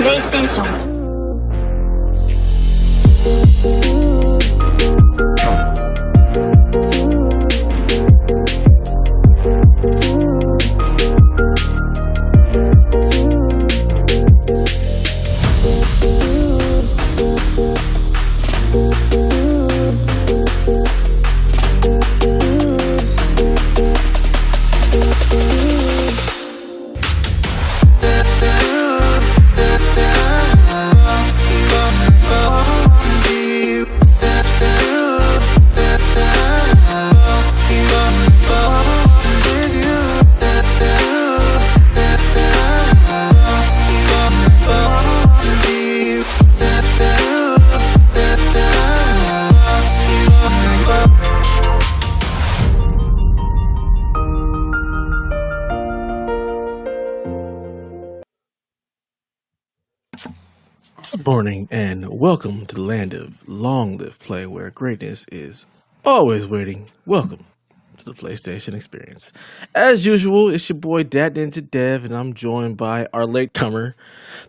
PlayStation Good morning and welcome to the land of long live play where greatness is always waiting. Welcome to the PlayStation experience. As usual, it's your boy Dat Ninja Dev and I'm joined by our latecomer,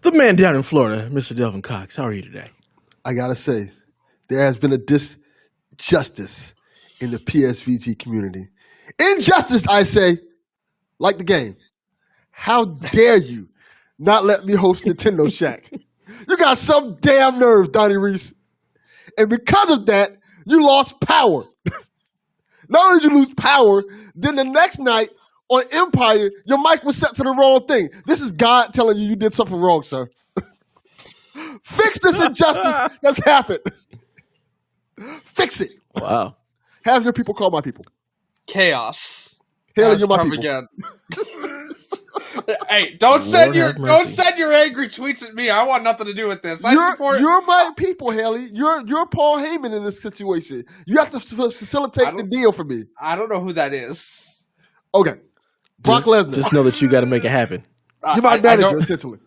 the man down in Florida, Mr. Delvin Cox. How are you today? I gotta say, there has been a disjustice in the PSVG community. Injustice, I say, like the game. How dare you not let me host Nintendo Shack? You got some damn nerve, Donnie Reese. And because of that, you lost power. Not only did you lose power, then the next night on Empire, your mic was set to the wrong thing. This is God telling you did something wrong, sir. Fix this injustice that's happened. Fix it. Wow. Have your people call my people. Chaos. Hell, you're my people. Again. Hey, don't send your angry tweets at me. I want nothing to do with this. You're my people, Haley. You're Paul Heyman in this situation. You have to facilitate the deal for me. I don't know who that is. Okay, Brock Lesnar. Just know that you got to make it happen. You're my manager, essentially.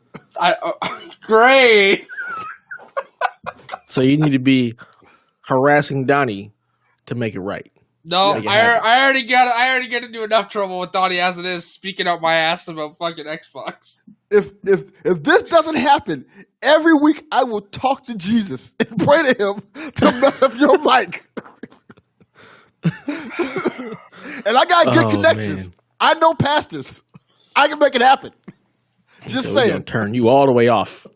Great. So you need to be harassing Donnie to make it right. No, I already get into enough trouble with Donnie as it is, speaking out my ass about fucking Xbox. If this doesn't happen, every week I will talk to Jesus and pray to him to mess up your mic. And I got good connections. Man. I know pastors. I can make it happen. Just saying. Gonna turn you all the way off.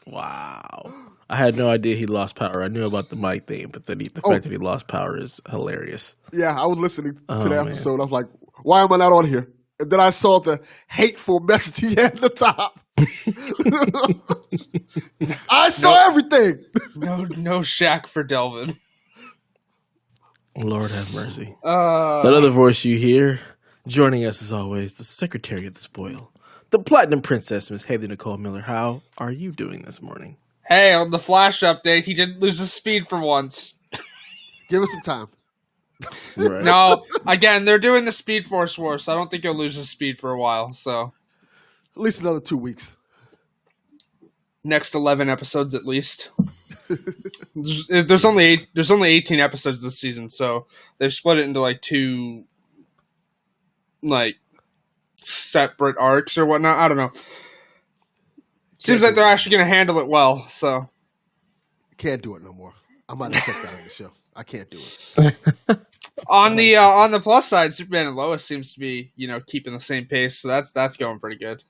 Wow. I had no idea he lost power. I knew about the mic thing, but the fact that he lost power is hilarious. Yeah, I was listening to the episode. I was like, why am I not on here? And then I saw the hateful message he had at the top. I saw everything. No shack for Delvin. Lord have mercy. That other voice you hear, joining us as always, the Secretary of the Spoil, the Platinum Princess, Miss Haley Nicole Miller. How are you doing this morning? Hey, on the Flash update, he didn't lose his speed for once. Give us some time. Right. No, again, they're doing the Speed Force War, so I don't think he'll lose his speed for a while. So at least another 2 weeks. Next 11 episodes, at least. There's only 18 episodes this season, so they've split it into like two, like separate arcs or whatnot. I don't know. Seems like they're actually going to handle it well, so. Can't do it no more. I might have checked that on the show. I can't do it. On the plus side, Superman and Lois seems to be, keeping the same pace, so that's going pretty good.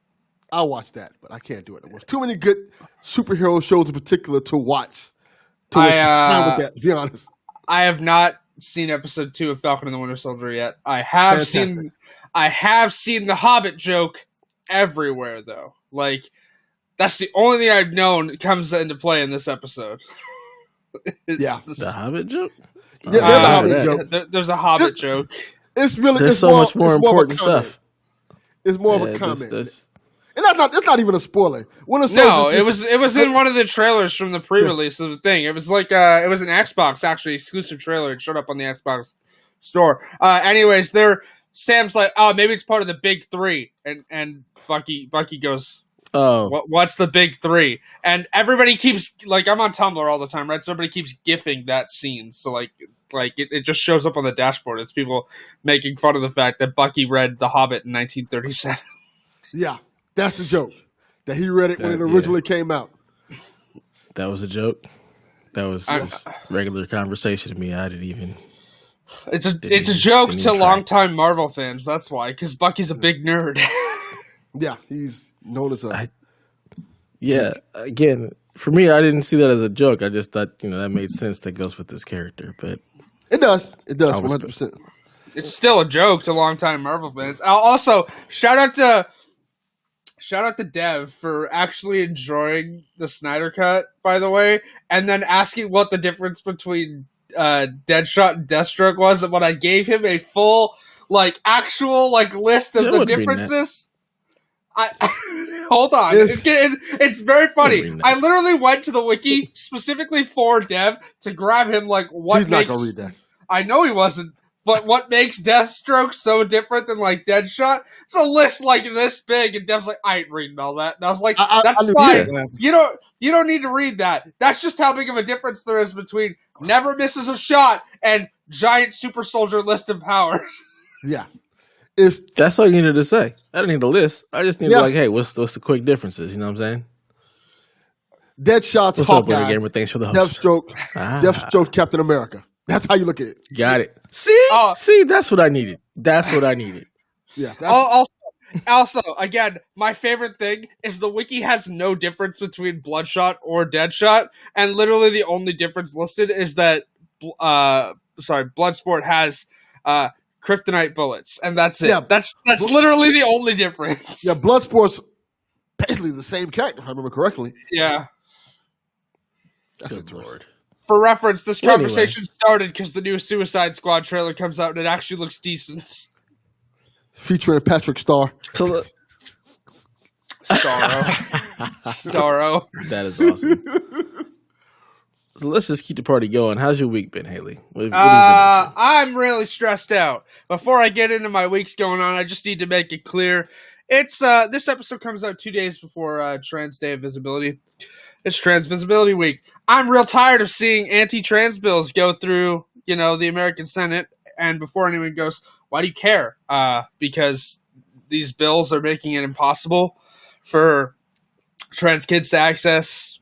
I'll watch that, but I can't do it no more. Too many good superhero shows in particular to watch. To waste time with that, to be honest. I have not seen episode 2 of Falcon and the Winter Soldier yet. I have seen the Hobbit joke everywhere though. Like, that's the only thing I've known that comes into play in this episode. The Hobbit joke? Yeah, there's a Hobbit joke. There's a Hobbit joke. It's really there's so much more important stuff. It's more of a comment. And it's not even a spoiler. It was in one of the trailers from the pre-release of the thing. It was like it was an Xbox actually exclusive trailer. It showed up on the Xbox store. Anyways, Sam's like, oh, maybe it's part of the big 3, and Bucky goes, oh, what's the big 3? And everybody keeps, like, I'm on Tumblr all the time, right? So everybody keeps gifting that scene. So like it just shows up on the dashboard. It's people making fun of the fact that Bucky read The Hobbit in 1937. Yeah, that's the joke. that he read it when it originally came out. That was a joke. That was just regular conversation to me. I didn't even. It's a joke to longtime Marvel fans. That's why, because Bucky's a big nerd. Yeah, he's known as a. Again, for me, I didn't see that as a joke. I just thought that made sense. That goes with this character, but it does. It does 100%. It's still a joke to longtime Marvel fans. Also, shout out to Dev for actually enjoying the Snyder Cut, by the way, and then asking what the difference between Deadshot and Deathstroke was, and when I gave him a full, actual list of the differences. Hold on. It's very funny. I literally went to the wiki specifically for Dev to grab him what He's not gonna read that. I know he wasn't. But what makes Deathstroke so different than Deadshot? It's a list this big, and Dev's like, I ain't reading all that. And I was like, that's fine. You don't need to read that. That's just how big of a difference there is between never misses a shot and giant super soldier list of powers. Yeah. That's all you needed to say. I didn't need a list. I just need to hey, what's the quick differences? You know what I'm saying? Deadshot's what's Hawkeye. Up, Gamer? Thanks for the host. Deathstroke, Captain America. That's how you look at it. Got it. See, that's what I needed. Yeah. Also, again, my favorite thing is the wiki has no difference between Bloodshot or Deadshot, and literally the only difference listed is that, Bloodsport has kryptonite bullets, and that's it. Yeah, that's literally the only difference. Yeah, Bloodsport's basically the same character, if I remember correctly. Yeah. That's a Lord. For reference, this conversation started because the new Suicide Squad trailer comes out and it actually looks decent. Featuring Patrick Starr. Starro. That is awesome. So let's just keep the party going. How's your week been, Haley? What I'm really stressed out. Before I get into my week's going on, I just need to make it clear. It's this episode comes out 2 days before Trans Day of Visibility. It's Trans Visibility Week. I'm real tired of seeing anti-trans bills go through, the American Senate. And before anyone goes, why do you care? Because these bills are making it impossible for trans kids to access,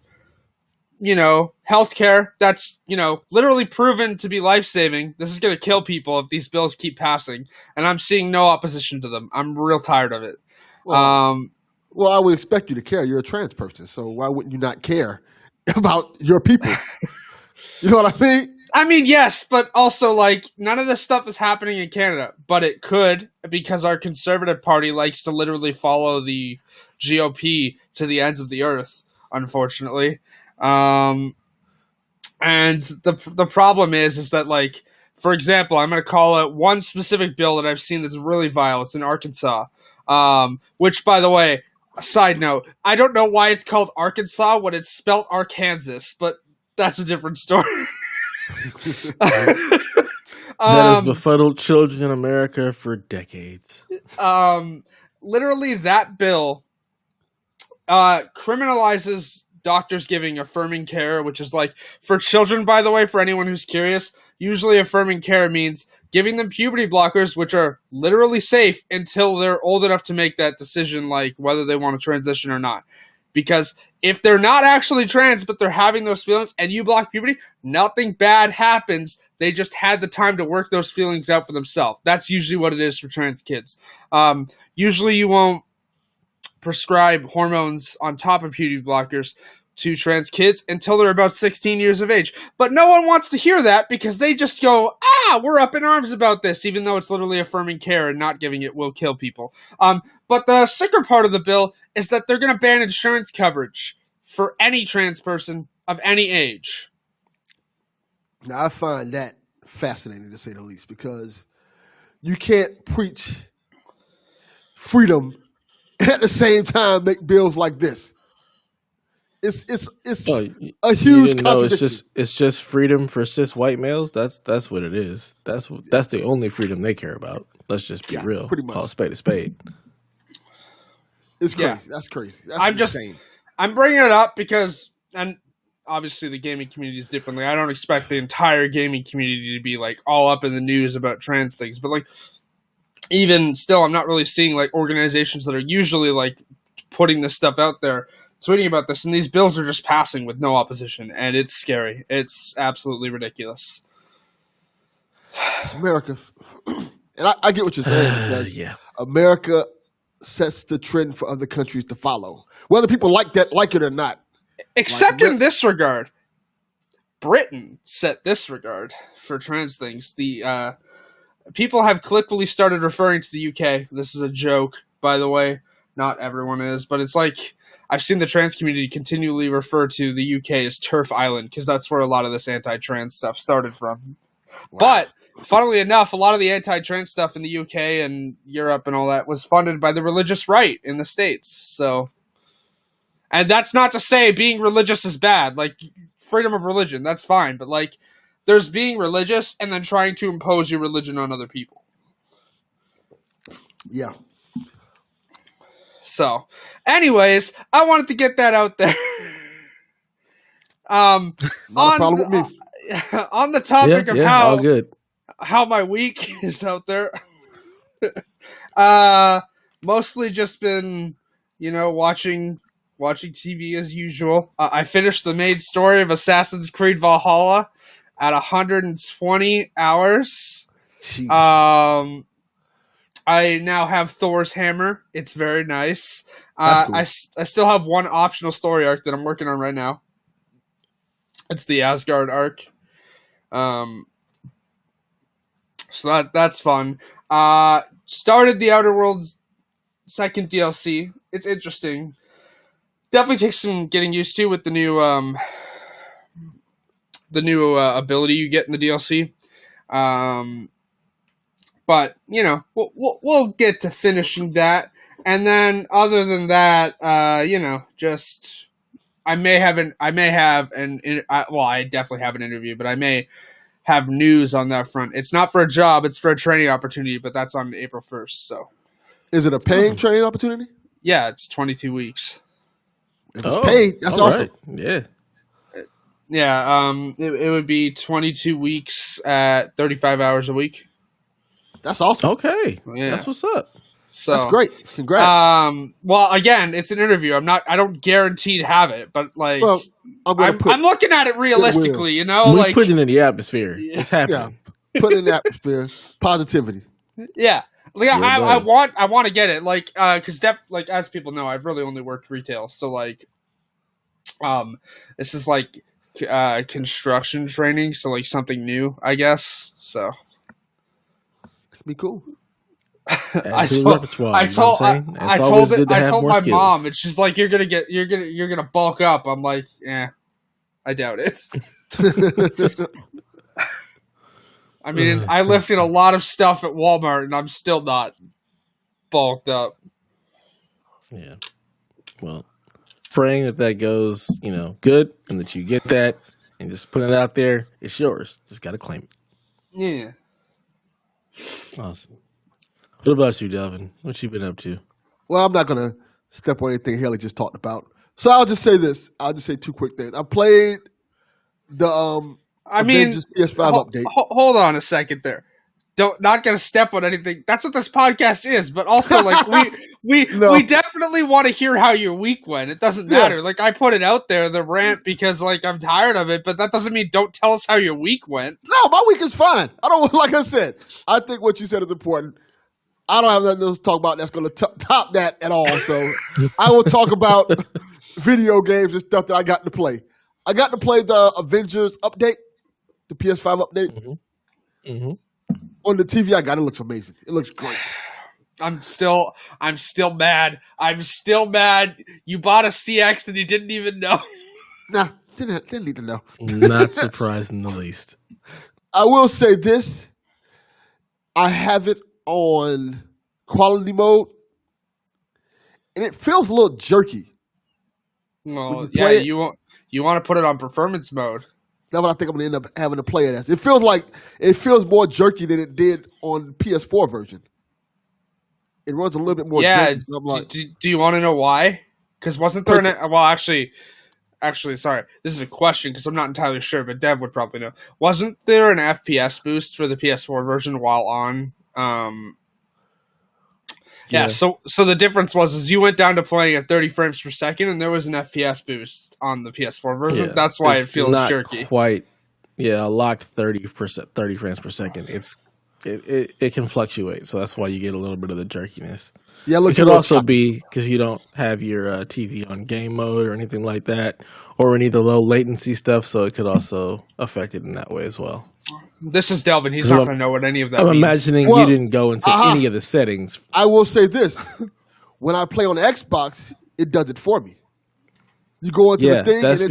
healthcare that's, literally proven to be life-saving. This is going to kill people if these bills keep passing. And I'm seeing no opposition to them. I'm real tired of it. Well, I would expect you to care. You're a trans person, so why wouldn't you not care about your people? You know what I mean? I mean, yes, but also, none of this stuff is happening in Canada. But it could, because our Conservative Party likes to literally follow the GOP to the ends of the earth, unfortunately. And the problem is that, for example, I'm going to call out one specific bill that I've seen that's really vile. It's in Arkansas. Which, by the way, side note, I don't know why it's called Arkansas when it's spelled Arkansas, but that's a different story. That has befuddled children in America for decades. Literally, that bill criminalizes doctors giving affirming care, which is for children, by the way, for anyone who's curious, usually affirming care means giving them puberty blockers, which are literally safe until they're old enough to make that decision, whether they want to transition or not. Because if they're not actually trans, but they're having those feelings, and you block puberty, nothing bad happens. They just had the time to work those feelings out for themselves. That's usually what it is for trans kids. Usually you won't prescribe hormones on top of puberty blockers to trans kids until they're about 16 years of age. But no one wants to hear that because they just go, we're up in arms about this, even though it's literally affirming care and not giving it will kill people. But the sicker part of the bill is that they're going to ban insurance coverage for any trans person of any age. Now, I find that fascinating, to say the least, because you can't preach freedom and at the same time make bills like this. It's a huge contradiction. It's just freedom for cis white males. That's what it is. That's the only freedom they care about. Let's just be real. Pretty much. Call a spade a spade. It's crazy. Yeah. That's crazy. That's insane. I'm bringing it up because, and obviously the gaming community is differently. I don't expect the entire gaming community to be all up in the news about trans things, but even still, I'm not really seeing organizations that are usually putting this stuff out there, tweeting about this, and these bills are just passing with no opposition, and it's scary. It's absolutely ridiculous. It's America. And I get what you're saying, because America sets the trend for other countries to follow, whether people like it or not. Except in this regard, Britain set this regard for trans things. The people have colloquially started referring to the UK. This is a joke, by the way. Not everyone is, but it's like I've seen the trans community continually refer to the UK as Turf Island, because that's where a lot of this anti-trans stuff started from. Wow. But funnily enough, a lot of the anti-trans stuff in the UK and Europe and all that was funded by the religious right in the States. So, and that's not to say being religious is bad. Like, freedom of religion, that's fine. But, like, there's being religious and then trying to impose your religion on other people. Yeah. So, anyways, I wanted to get that out there. Not a problem with me. On the topic of all good. How my week is out there. Mostly just been, watching TV as usual. I finished the main story of Assassin's Creed Valhalla at 120 hours. Jesus. I now have Thor's hammer. It's very nice. Cool. I still have one optional story arc that I'm working on right now. It's the Asgard arc. So that's fun. Started the Outer Worlds second DLC. It's interesting. Definitely takes some getting used to with the new ability you get in the DLC. But we'll get to finishing that, and then other than that, just I definitely have an interview, but I may have news on that front. It's not for a job; it's for a training opportunity, but that's on April 1st. So, is it a paying training opportunity? Yeah, it's 22 weeks. If it's paid, that's awesome. Right. Yeah. Yeah, it would be 22 weeks at 35 hours a week. That's awesome. Okay. Yeah. That's what's up. So, that's great. Congrats. Well, again, it's an interview. I don't guarantee to have it, but like, I'm looking at it realistically, We put it in the atmosphere. It's happening. Yeah. Put it in the atmosphere. Positivity. Yeah. Like, I want to get it, like, because as people know, I've really only worked retail, so like, this is like construction training, so like something new, I guess. So be cool. I told my mom, and she's like, "You're gonna bulk up." I'm like, "Yeah, I doubt it." I mean, I lifted a lot of stuff at Walmart, and I'm still not bulked up. Yeah. Well, praying that goes, good, and that you get that, and just put it out there. It's yours. Just gotta claim it. Yeah. Awesome. What about you, Delvin? What you been up to? Well, I'm not going to step on anything Haley just talked about. So I'll just say this. I'll just say two quick things. I played the Avengers PS5 update. Hold on a second there. Not going to step on anything. That's what this podcast is. But also, like, we definitely want to hear how your week went. It doesn't matter. Yeah. Like, I put it out there, the rant, because, like, I'm tired of it. But that doesn't mean don't tell us how your week went. No, my week is fine. Like I said, I think what you said is important. I don't have nothing else to talk about that's going to top that at all. So I will talk about video games and stuff that I got to play. I got to play the Avengers update, the PS5 update. Mm-hmm. Mm-hmm. On the TV, I got it. Looks amazing. It looks great. I'm still mad. I'm still mad. You bought a CX and you didn't even know. Nah, didn't need to know. Not surprised in the least. I will say this. I have it on quality mode, and it feels a little jerky. Well, yeah, you want to put it on performance mode. That's what I think I'm gonna end up having to play it as. It feels more jerky than it did on PS4 version. It runs a little bit more jerky. So I'm like, do you want to know why? Because wasn't there actually, sorry, this is a question because I'm not entirely sure, but Dev would probably know. Wasn't there an FPS boost for the PS4 version while on Yeah, so the difference was you went down to playing at 30 frames per second, and there was an FPS boost on the PS4 version. That's why it feels not jerky. Quite, a locked 30 frames per second. It can fluctuate, so that's why you get a little bit of the jerkiness. Yeah, it could also be because you don't have your TV on game mode or anything like that, or any of the low latency stuff. So it could also affect it in that way as well. This is Delvin. He's not going to know what any of that I'm means. imagining you didn't go into any of the settings. I will say this. When I play on the Xbox, it does it for me. You go into the thing that's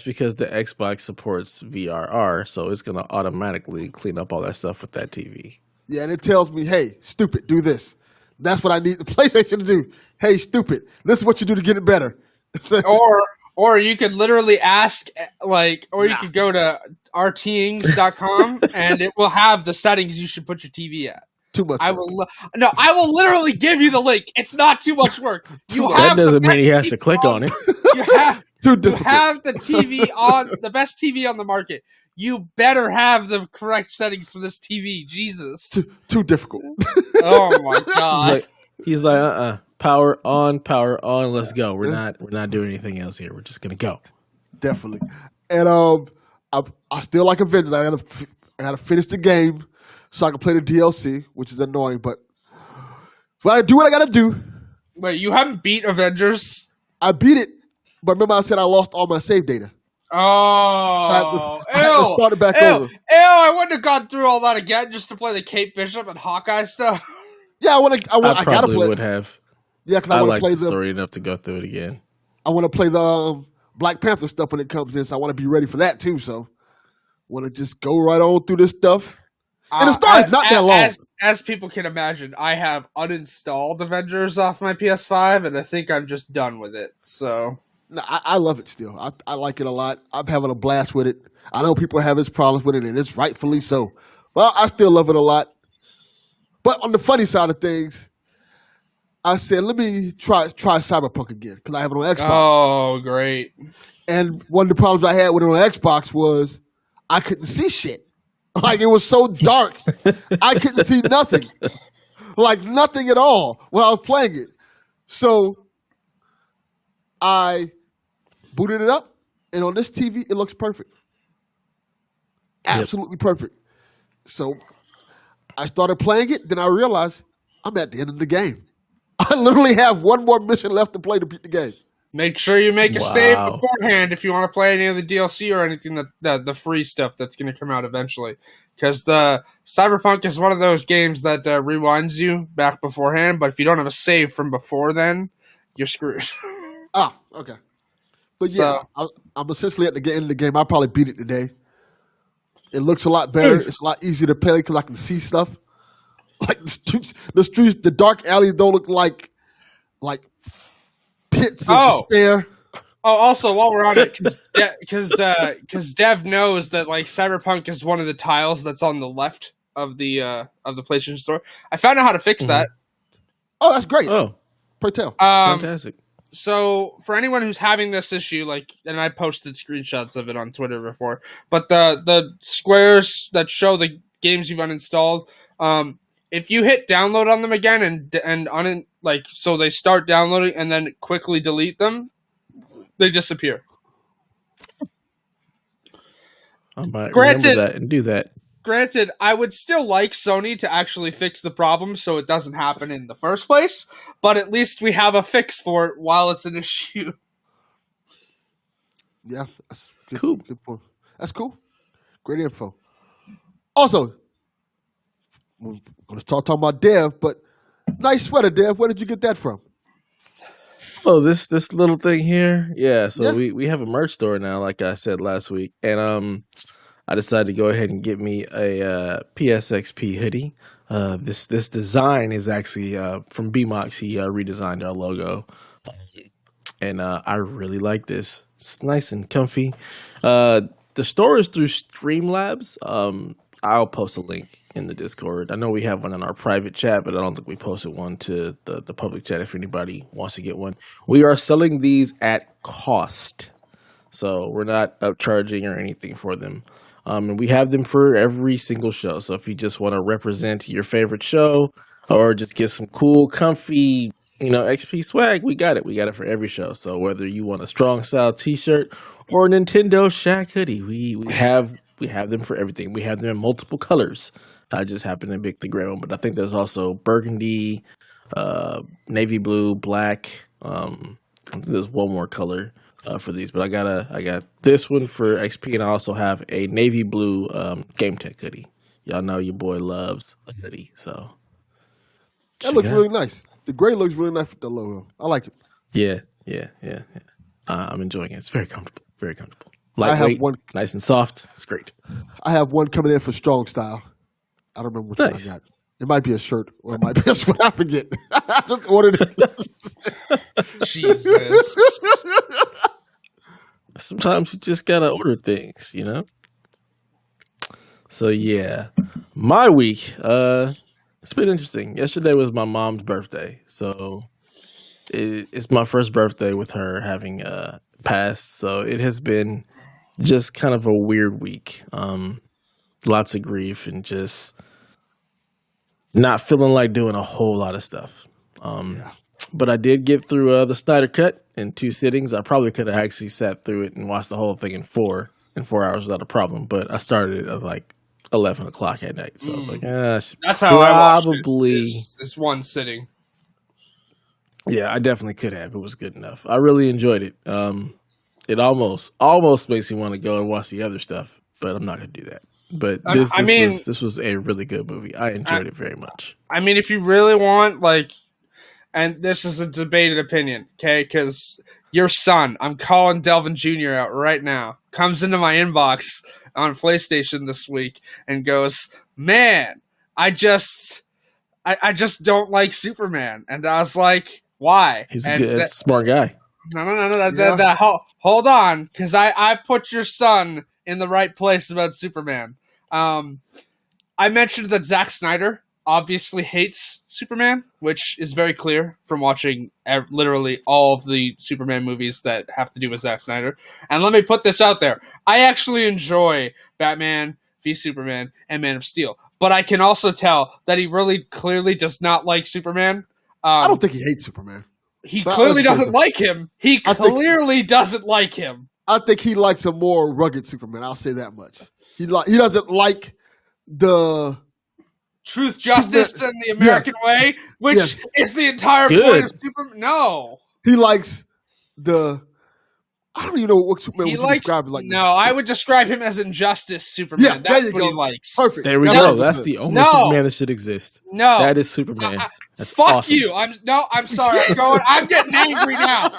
because the Xbox supports VRR, so it's going to automatically clean up all that stuff with that TV. Yeah, and it tells me, hey, stupid, do this. That's what I need the PlayStation to do. Hey, stupid, this is what you do to get it better. Or you could literally ask, you could go to rtings.com and it will have the settings you should put your TV at. Too much work. I will literally give you the link. It's not too much work. That doesn't mean he has to click on it. You have the TV on the best TV on the market. You better have the correct settings for this TV. Jesus. Too difficult. Oh my god. He's like, power on, let's go. We're not doing anything else here. We're just gonna go. Definitely. And I still like Avengers. I gotta finish the game so I can play the DLC, which is annoying, but I do what I gotta do. Wait, you haven't beat Avengers? I beat it, but remember I said I lost all my save data. Oh, I had to start it back over. I wouldn't have gone through all that again just to play the Kate Bishop and Hawkeye stuff. Yeah, I gotta play. Would have. Yeah, because I want to play the story enough to go through it again. I want to play the Black Panther stuff when it comes in, so I want to be ready for that too. So, want to just go right on through this stuff. And the story's not that long. As people can imagine, I have uninstalled Avengers off my PS5, and I think I'm just done with it. So, no, I love it still. I like it a lot. I'm having a blast with it. I know people have his problems with it, and it's rightfully so. But I still love it a lot. But on the funny side of things, I said, let me try Cyberpunk again because I have it on Xbox. Oh, great. And one of the problems I had with it on Xbox was I couldn't see shit. Like, it was so dark. I couldn't see nothing. Like, nothing at all while I was playing it. So, I booted it up, and on this TV, it looks perfect. Absolutely perfect. So, I started playing it, then I realized I'm at the end of the game. I literally have one more mission left to play to beat the game. Make sure you make a save beforehand if you want to play any of the DLC or anything the free stuff that's going to come out eventually. Because the Cyberpunk is one of those games that rewinds you back beforehand, but if you don't have a save from before then, you're screwed. Okay. But yeah, I'm essentially at the end of the game. I'll probably beat it today. It looks a lot better. It's a lot easier to play because I can see stuff. Like the streets, the dark alleys don't look like pits of despair. Oh, also while we're on it, because Dev knows that like Cyberpunk is one of the tiles that's on the left of the PlayStation Store. I found out how to fix that. Oh, that's great. Oh, pray tell. Fantastic. So for anyone who's having this issue, and I posted screenshots of it on Twitter before, but the squares that show the games you've uninstalled, if you hit download on them again so they start downloading and then quickly delete them, they disappear. I might remember that and do that. Granted, I would still like Sony to actually fix the problem so it doesn't happen in the first place, but at least we have a fix for it while it's an issue. Yeah, that's good, cool. Good point. That's cool. Great info. Also, we're going to start talking about Dev, but nice sweater, Dev. Where did you get that from? Oh, this little thing here? Yeah, so we have a merch store now, like I said last week. And I decided to go ahead and get me a PSXP hoodie. This design is actually from BMOX. He redesigned our logo. And I really like this. It's nice and comfy. The store is through Streamlabs. I'll post a link in the Discord. I know we have one in our private chat, but I don't think we posted one to the public chat if anybody wants to get one. We are selling these at cost. So we're not upcharging or anything for them. And we have them for every single show. So if you just want to represent your favorite show, or just get some cool, comfy, XP swag, we got it. We got it for every show. So whether you want a strong style T-shirt or a Nintendo Shaq hoodie, we have them for everything. We have them in multiple colors. I just happen to pick the gray one, but I think there's also burgundy, navy blue, black. I think there's one more color for these, but I got this one for XP, and I also have a navy blue Game Tech hoodie. Y'all know your boy loves a hoodie, so That looks really nice. The gray looks really nice with the logo. I like it. Yeah. I'm enjoying it. It's very comfortable. Very comfortable. Lightweight, nice and soft. It's great. I have one coming in for strong style. I don't remember which one I got. It might be a shirt or it might be a sweat. I forget. I just ordered it. Jesus. Sometimes you just gotta order things, So yeah, my week. It's been interesting. Yesterday was my mom's birthday, so it's my first birthday with her having passed. So it has been just kind of a weird week. Lots of grief and just not feeling like doing a whole lot of stuff. But I did get through the Snyder Cut in 2 sittings. I probably could have actually sat through it and watched the whole thing in 4 hours without a problem. But I started at like 11 o'clock at night, so I was like, that's how I watched it. It's one sitting. Yeah, I definitely could have. It was good enough. I really enjoyed it. It almost makes me want to go and watch the other stuff, but I'm not going to do that. But this was a really good movie. I enjoyed it very much. I mean, if you really want, and this is a debated opinion, okay? Because your son, I'm calling Delvin Jr. out right now, comes into my inbox on PlayStation this week and goes, "Man, I just don't like Superman." And I was like, "Why?" He's a good, smart guy. No. Hold on, because I put your son in the right place about Superman. I mentioned that Zack Snyder obviously hates Superman, which is very clear from watching literally all of the Superman movies that have to do with Zack Snyder. And let me put this out there. I actually enjoy Batman v Superman and Man of Steel. But I can also tell that he really clearly does not like Superman. I don't think he hates Superman. He clearly doesn't like him. He clearly doesn't like him. I think he likes a more rugged Superman. I'll say that much. He doesn't like the truth, justice, and the American way, which is the entire point of Superman. No. He likes the... I don't even know what Superman would describe like. No, I would describe him as Injustice Superman. Yeah, that's what he likes. Perfect. There we go. That's the only Superman that should exist. No. That is Superman. That's fuck awesome. you. I'm sorry. I'm getting angry now.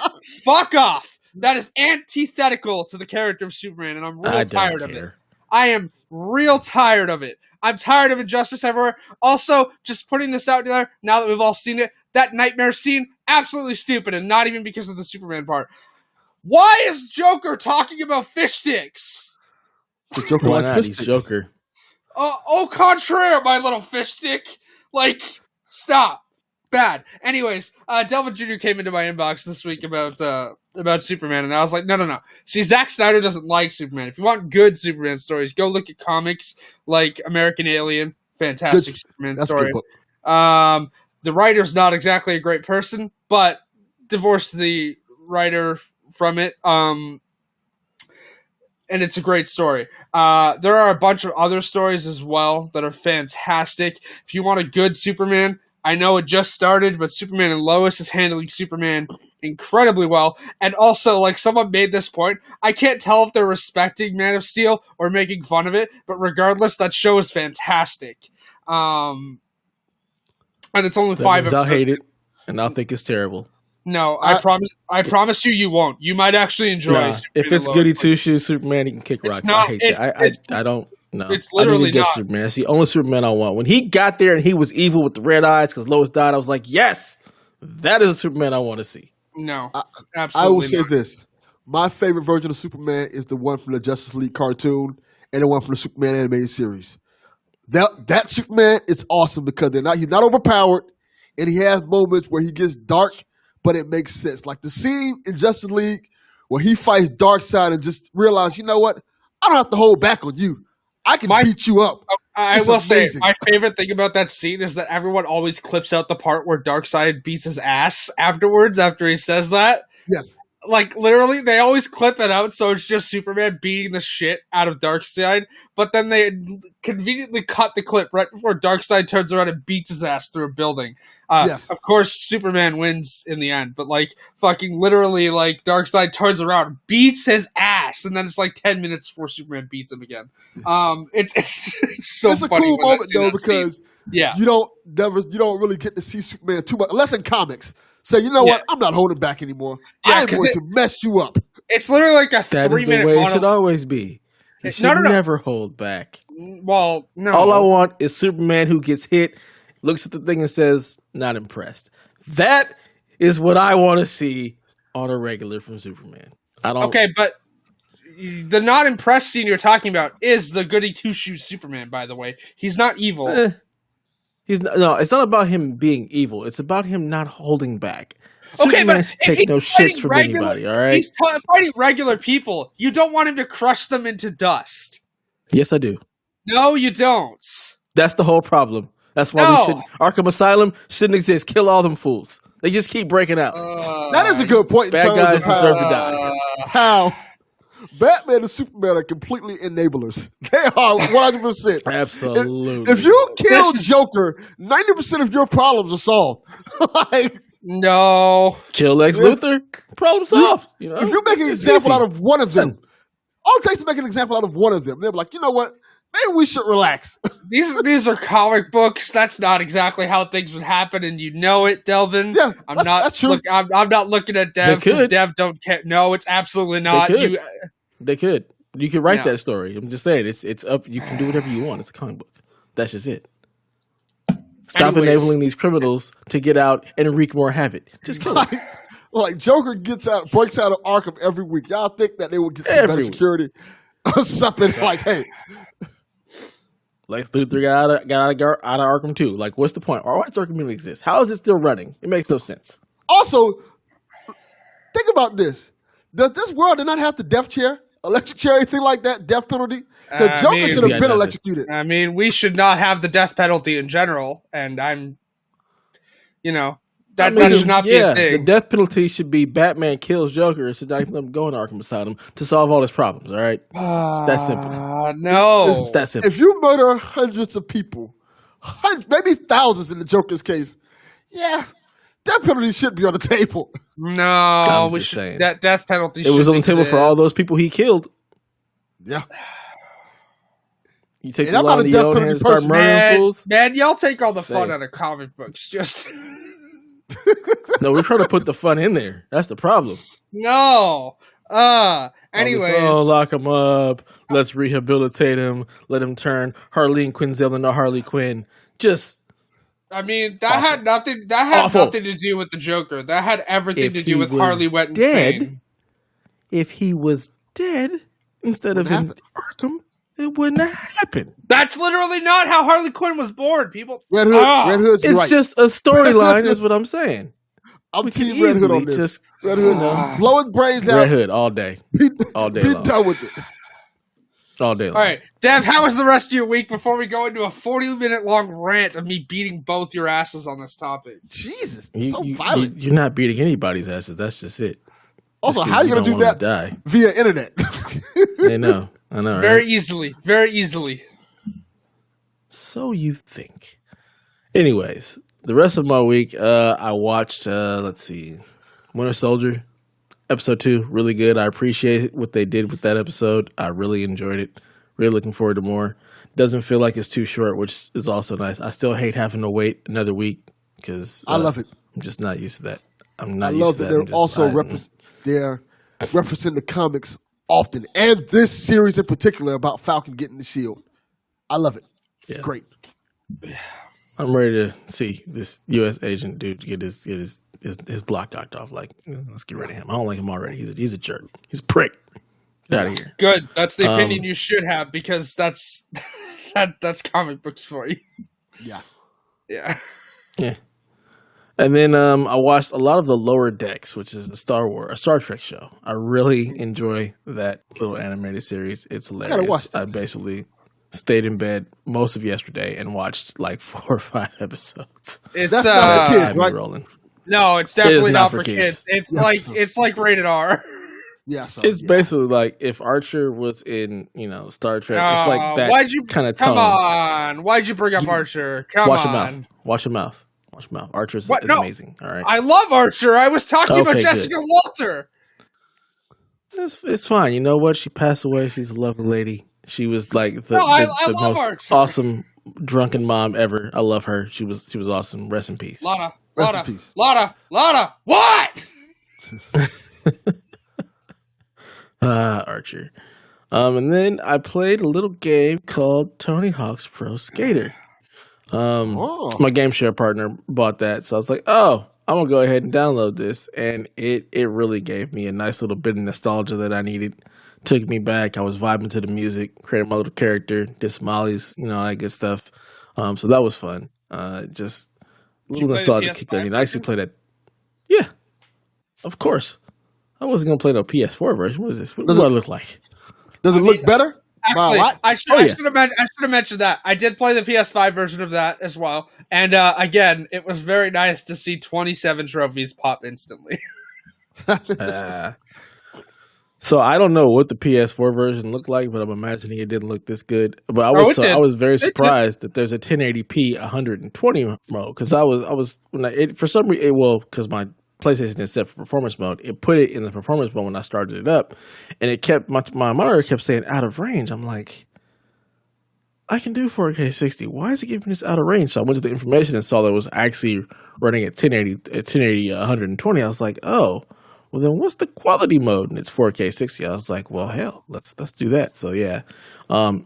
Fuck off. That is antithetical to the character of Superman, and I'm real tired of it. I am real tired of it. I'm tired of Injustice Everywhere. Also, just putting this out there, now that we've all seen it, that nightmare scene, absolutely stupid, and not even because of the Superman part. Why is Joker talking about fish sticks? The Joker likes fish sticks. Joker. Au contraire, my little fish stick. Stop. Bad. Anyways, Delvin Jr. came into my inbox this week about Superman, and I was like, no. See, Zack Snyder doesn't like Superman. If you want good Superman stories, go look at comics like American Alien. Fantastic Superman story. The writer's not exactly a great person, but divorced the writer from it. And it's a great story. There are a bunch of other stories as well that are fantastic. If you want a good Superman, I know it just started, but Superman and Lois is handling Superman incredibly well. And also, someone made this point, I can't tell if they're respecting Man of Steel or making fun of it, but regardless, that show is fantastic. And it's only 5 episodes. I'll hate it, and I'll think it's terrible. No, I promise you won't. You might actually enjoy it. If it's goody two-shoes Superman, he can kick rocks. I hate that. I don't know. It's literally not. Superman. That's the only Superman I want. When he got there and he was evil with the red eyes because Lois died, I was like, yes, that is a Superman I want to see. No, I absolutely will say this. My favorite version of Superman is the one from the Justice League cartoon and the one from the Superman animated series. That Superman is awesome because he's not overpowered and he has moments where he gets dark, but it makes sense. Like the scene in Justice League where he fights Darkseid and just realizes, you know what? I don't have to hold back on you. I can beat you up. I It's will say, amazing. my favorite thing about that scene is that everyone always clips out the part where Darkseid beats his ass afterwards, after he says that. Yes. Like, literally, they always clip it out, so it's just Superman beating the shit out of Darkseid, but then they conveniently cut the clip right before Darkseid turns around and beats his ass through a building. Yes. Of course, Superman wins in the end, but, like, fucking literally, like, Darkseid turns around, beats his ass, and then it's like 10 minutes before Superman beats him again. It's so It's a funny cool when I moment see though that scene. because Yeah. you don't really get to see Superman too much unless in comics. Say, you know what? I'm not holding back anymore. Yeah, I'm going to mess you up. It's literally like a That is 3-minute the way it should monologue. always be. He should No. never hold back. Well, no. All I want is Superman who gets hit, looks at the thing and says, "Not impressed." That is what I want to see on a regular from Superman. I don't. Okay, but the not impressed scene you're talking about is the goody two shoes Superman. By the way, he's not evil. It's not about him being evil. It's about him not holding back. Okay, Superman but should if take he's no fighting shits from regular- anybody. All right. He's fighting regular people. You don't want him to crush them into dust. Yes, I do. No, you don't. That's the whole problem. That's why No. we should. Arkham Asylum shouldn't exist. Kill all them fools. They just keep breaking out. That is a good point in Bad terms guys of how, deserve to die. how Batman and Superman are completely enablers. They are 100%. Absolutely. If you kill This is- Joker, 90% of your problems are solved. Like, No. Kill Lex Luthor. Problem solved. You know? if you make an It's example easy. out of one of them, all it takes to make an example out of one of them, they'll be like, you know what? Maybe we should relax. These are comic books. That's not exactly how things would happen, and you know it, Delvin. Yeah, I'm that's- not. that's true. I'm not looking at Dev They because could. Dev don't care. No, it's absolutely not. could. You, They could. You could write Yeah. that story. I'm just saying, it's up. You can do whatever you want. It's a comic book. That's just it. Stop Anyways. enabling these criminals to get out and wreak more havoc. Just kill them. Like Joker breaks out of Arkham every week. Y'all think that they would get some Every better week. security or something like, hey, Lex Luthor got out of Arkham too. Like, what's the point? Or why does Arkham even exist? How is it still running? It makes no sense. also, think about this. Does this world not have the death chair, electric chair, anything like that, death penalty? The I Joker mean- should have Yeah, been no, electrocuted. I mean, we should not have the death penalty in general, and I'm, that should not be a The thing. death penalty should be Batman kills Joker so that he can go into Arkham Asylum to solve all his problems. All right, it's that simple. No. It's that simple. If you murder hundreds of people, maybe thousands in the Joker's case, yeah, death penalty should be on the table. No, I'm we just should. saying. That death penalty. It was on the shouldn't table for all exist. those people he killed. Yeah. You take And the I'm law not in a your death own penalty hands and start person. murdering fools. Man, y'all take all the fun Say. out of comic books. Just No, we're trying to put the fun in there. That's the problem. no. Anyways, Lock him up. Let's rehabilitate him. Let him turn Harleen Quinzel into Harley Quinn. Just I mean, that Awful. had nothing. That had Awful. nothing to do with the Joker. That had everything If to he do with was Harley went dead, insane. if he was dead instead of in Wouldn't Arkham, it wouldn't have happened. That's literally not how Harley Quinn was born. People. Red Hood, Ah. Red Hood's It's right. just a storyline, is what I'm saying. I'm We can Team Red Hood easily on this. just Red Hood, Ah. blow his brains out. Red Hood all day, Be, all day be long, done with it. all day long. All right, Dev. How was the rest of your week before we go into a 40-minute long rant of me beating both your asses on this topic? Jesus, You, so you, violent. you're not beating anybody's asses. That's just it. Also, Just how 'cause you gonna don't do want that 'em to die? via internet? I know, right? Very easily. Very easily. So you think. Anyways, the rest of my week, I watched, let's see, Winter Soldier, episode 2, really good. I appreciate what they did with that episode. I really enjoyed it. Really looking forward to more. Doesn't feel like it's too short, which is also nice. I still hate having to wait another week because I love it. I'm just not used to that. I'm I not used love to that that. they're also they're referencing the comics often, and this series in particular about Falcon getting the shield. I love it. Yeah. Great. I'm ready to see this U.S. agent dude get his block knocked off. Like, let's get rid of him. I don't like him already. He's a jerk. He's a prick. Get out of here. Good. That's the opinion you should have because that's that's comic books for you. Yeah. Yeah. Yeah. And then I watched a lot of the Lower Decks, which is a Star Trek show. I really enjoy that little animated series. It's hilarious. watch that. I basically stayed in bed most of yesterday and watched like 4 or 5 episodes. It's That's not for kids, Had me right? rolling. no, it's definitely not not for for kids. kids. It's like rated R. Yeah, so, It's yeah. basically like if Archer was in, Star Trek. It's like that Why'd you kind of come tone. on? Why'd you bring up Archer? Come Watch your on. mouth. Watch your mouth. Watch your mouth. Archer is What? No. amazing. All right. I love Archer. I was talking about Okay, Jessica Walter. It's fine. You know what? She passed away. She's a lovely lady. She was like the I the love most Archer. awesome drunken mom ever. I love her. She was awesome. Rest in peace. Rest in peace. Lotta. What? Archer. And then I played a little game called Tony Hawk's Pro Skater. My game share partner bought that, so I was like, "Oh, I'm gonna go ahead and download this," and it really gave me a nice little bit of nostalgia that I needed. Took me back. I was vibing to the music, created my little character, did some ollies, that good stuff. So that was fun. Just a little nostalgia kicked in. I actually played that. Yeah, of course. I wasn't gonna play no PS4 version. What is this? What do I look like? Does it look better? Actually, Wow, I should have mentioned that. I did play the PS5 version of that as well, and again, it was very nice to see 27 trophies pop instantly. So I don't know what the PS4 version looked like, but I'm imagining it didn't look this good. But I was very surprised that there's a 1080p 120 mode because I was for some reason because my PlayStation is set for performance mode. It put it in the performance mode when I started it up, and it kept my monitor kept saying out of range. I'm like, I can do 4K 60. Why is it giving me this out of range? So I went to the information and saw that it was actually running at 1080 120. I was like, oh, well then what's the quality mode? And it's 4K 60. I was like, well hell, let's do that. So yeah,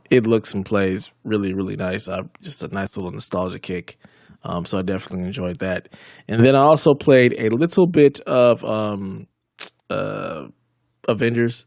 it looks and plays really really nice. Just a nice little nostalgia kick. So I definitely enjoyed that. And then I also played a little bit of Avengers.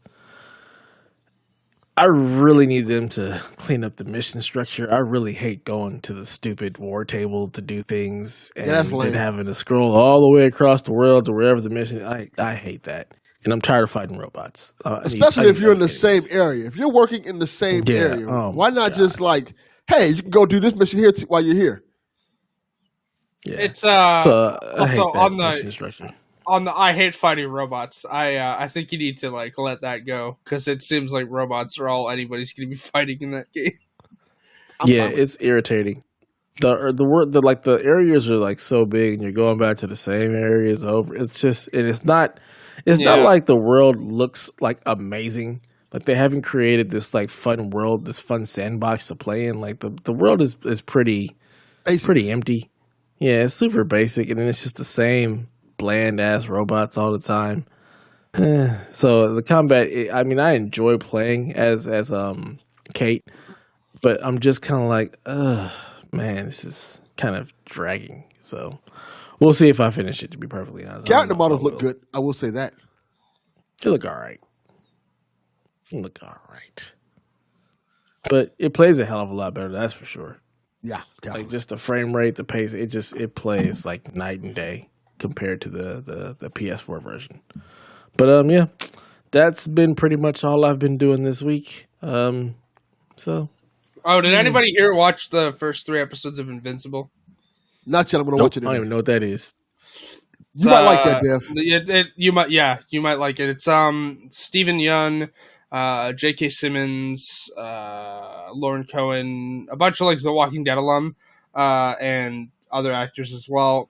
I really need them to clean up the mission structure. I really hate going to the stupid war table to do things and then having to scroll all the way across the world to wherever the mission. I hate that. And I'm tired of fighting robots. Especially if you're in the same area. If you're working in the same area, why not just like, hey, you can go do this mission here while you're here? Yeah. It's also on the I hate fighting robots. I think you need to like let that go because it seems like robots are all anybody's going to be fighting in that game. It's irritating. The areas are like so big and you're going back to the same areas over. It's just it's not like the world looks like amazing. Like they haven't created this like fun world, this fun sandbox to play in. Like the world is pretty empty. Yeah, it's super basic, and then it's just the same bland ass robots all the time. So the combat, I enjoy playing as Kate, but I'm just kind of like, man, this is kind of dragging. So we'll see if I finish it. To be perfectly honest, character models look good. I will say that they look all right. But it plays a hell of a lot better. That's for sure. Yeah, definitely. Like just the frame rate, the pace, it plays like night and day compared to the PS4 version. But yeah, that's been pretty much all I've been doing this week. Did anybody here watch the first 3 episodes of Invincible? Not yet. I'm gonna watch it. I don't even know what that is. You might like that, Dev. You might like it. It's Steven Yeun, J.K. Simmons, Lauren Cohen, a bunch of like The Walking Dead alum, and other actors as well.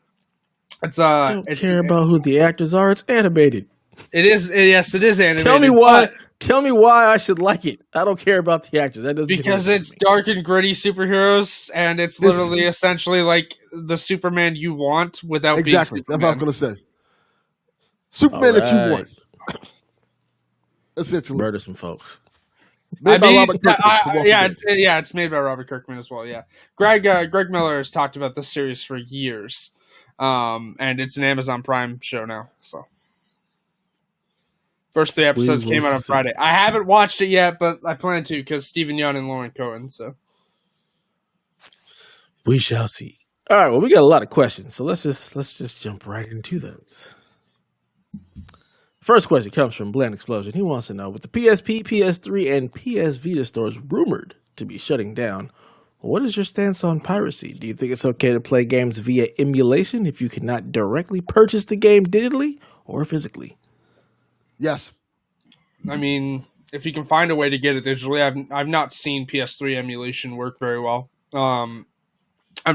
Don't care about who the actors are. It's animated. It is. Yes, it is animated. Tell me why. Tell me why I should like it. I don't care about the actors. That doesn't because it's dark and gritty superheroes, and it's literally essentially like the Superman you want without being Superman. That's what I'm gonna say. Superman that you want. Essentially, murder some folks. It's made by Robert Kirkman as well. Yeah, Greg Miller has talked about this series for years, and it's an Amazon Prime show now. So, first 3 episodes came out on Friday. I haven't watched it yet, but I plan to because Steven Yeun and Lauren Cohen. So, we shall see. All right. Well, we got a lot of questions, so let's just jump right into those. First question comes from Bland Explosion. He wants to know, with the PSP, PS3, and PS Vita stores rumored to be shutting down. What is your stance on piracy? Do you think it's okay to play games via emulation if you cannot directly purchase the game digitally or physically? Yes. I mean, if you can find a way to get it digitally, I've not seen PS3 emulation work very well. I'm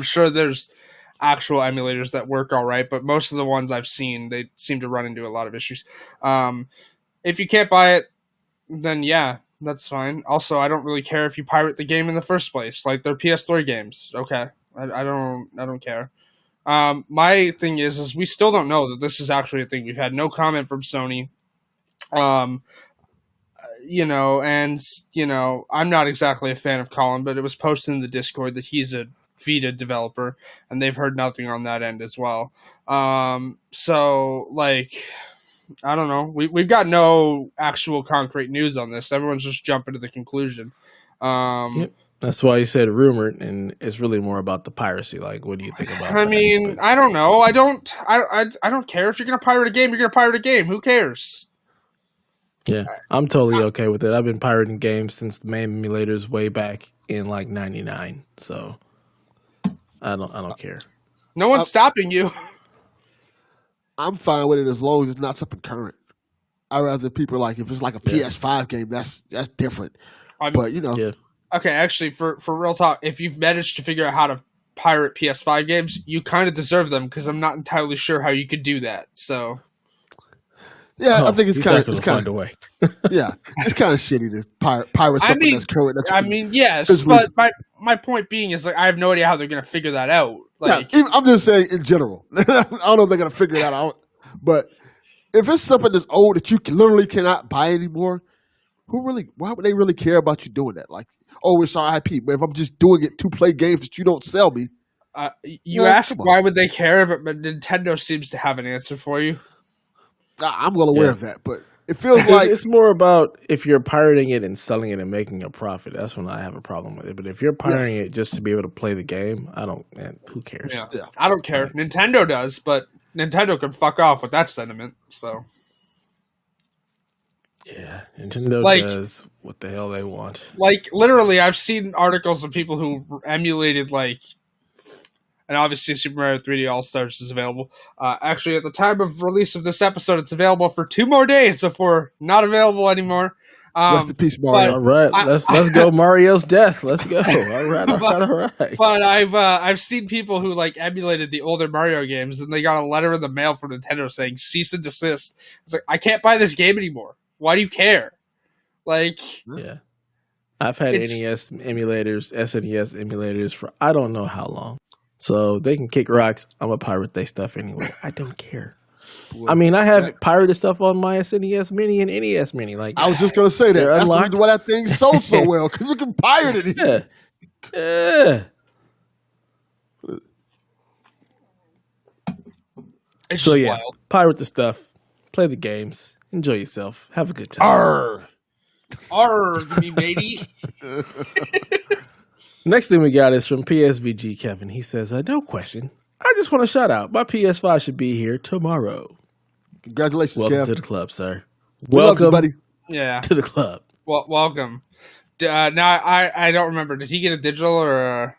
sure there's actual emulators that work all right, but most of the ones I've seen, they seem to run into a lot of issues. If you can't buy it, then yeah, that's fine. Also, I don't really care if you pirate the game in the first place. Like, they're PS3 games. Okay, I don't care. My thing is we still don't know that this is actually a thing. We've had no comment from Sony. I'm not exactly a fan of Colin, but it was posted in the Discord that he's a Vita developer, and they've heard nothing on that end as well. So, like, I don't know. We've got no actual concrete news on this. Everyone's just jumping to the conclusion. Yep. That's why you said rumored, and it's really more about the piracy. Like, what do you think about I that? mean, I don't know. I don't care. If you're going to pirate a game, you're going to pirate a game. Who cares? Yeah, I'm totally okay with it. I've been pirating games since the main emulators way back in like '99, so I don't care. No one's stopping you. I'm fine with it as long as it's not something current. I rather people like if it's like a PS5 game, that's different. But yeah. Okay, actually, for real talk, if you've managed to figure out how to pirate PS5 games, you kind of deserve them because I'm not entirely sure how you could do that. So. Yeah, I think it's kind of a way. Yeah, it's kind of shitty to pirate something that's current. Yes, but my point being is, like, I have no idea how they're going to figure that out. Like, yeah, I'm just saying in general. I don't know if they're going to figure that out. But if it's something that's old that you literally cannot buy anymore, why would they really care about you doing that? Like, oh, it's our IP. But if I'm just doing it to play games that you don't sell me. You ask why would they care, but Nintendo seems to have an answer for you. I'm well aware of that, but it feels like it's more about if you're pirating it and selling it and making a profit. That's when I have a problem with it. But if you're pirating it just to be able to play the game, who cares? Yeah. I don't care. Right. Nintendo does, but Nintendo can fuck off with that sentiment. So, yeah, Nintendo does what the hell they want. Like, literally, I've seen articles of people who emulated, like. And obviously, Super Mario 3D All-Stars is available. Actually, at the time of release of this episode, it's available for 2 more days before not available anymore. Rest in peace, Mario. All right, let's go Mario's death. Let's go. All right. But I've seen people who like emulated the older Mario games, and they got a letter in the mail from Nintendo saying cease and desist. It's like, I can't buy this game anymore. Why do you care? Like, yeah. I've had NES emulators, SNES emulators for I don't know how long. So they can kick rocks. I'm a pirate their stuff anyway. I don't care. Boy, I mean, I have pirated stuff on my SNES Mini and NES Mini. Like, I was just gonna say that. That's the reason why that thing sold so well, because you can pirate it. Yeah. It's so yeah, wild. Pirate the stuff, play the games, enjoy yourself, have a good time. Arr, me matey. Next thing we got is from PSVG Kevin. He says, no question. I just want to shout out. My PS5 should be here tomorrow. Congratulations, welcome Kev. to the club, sir. Welcome you, buddy. Yeah. To the club. Well, welcome. Now, I don't remember. Did he get a digital or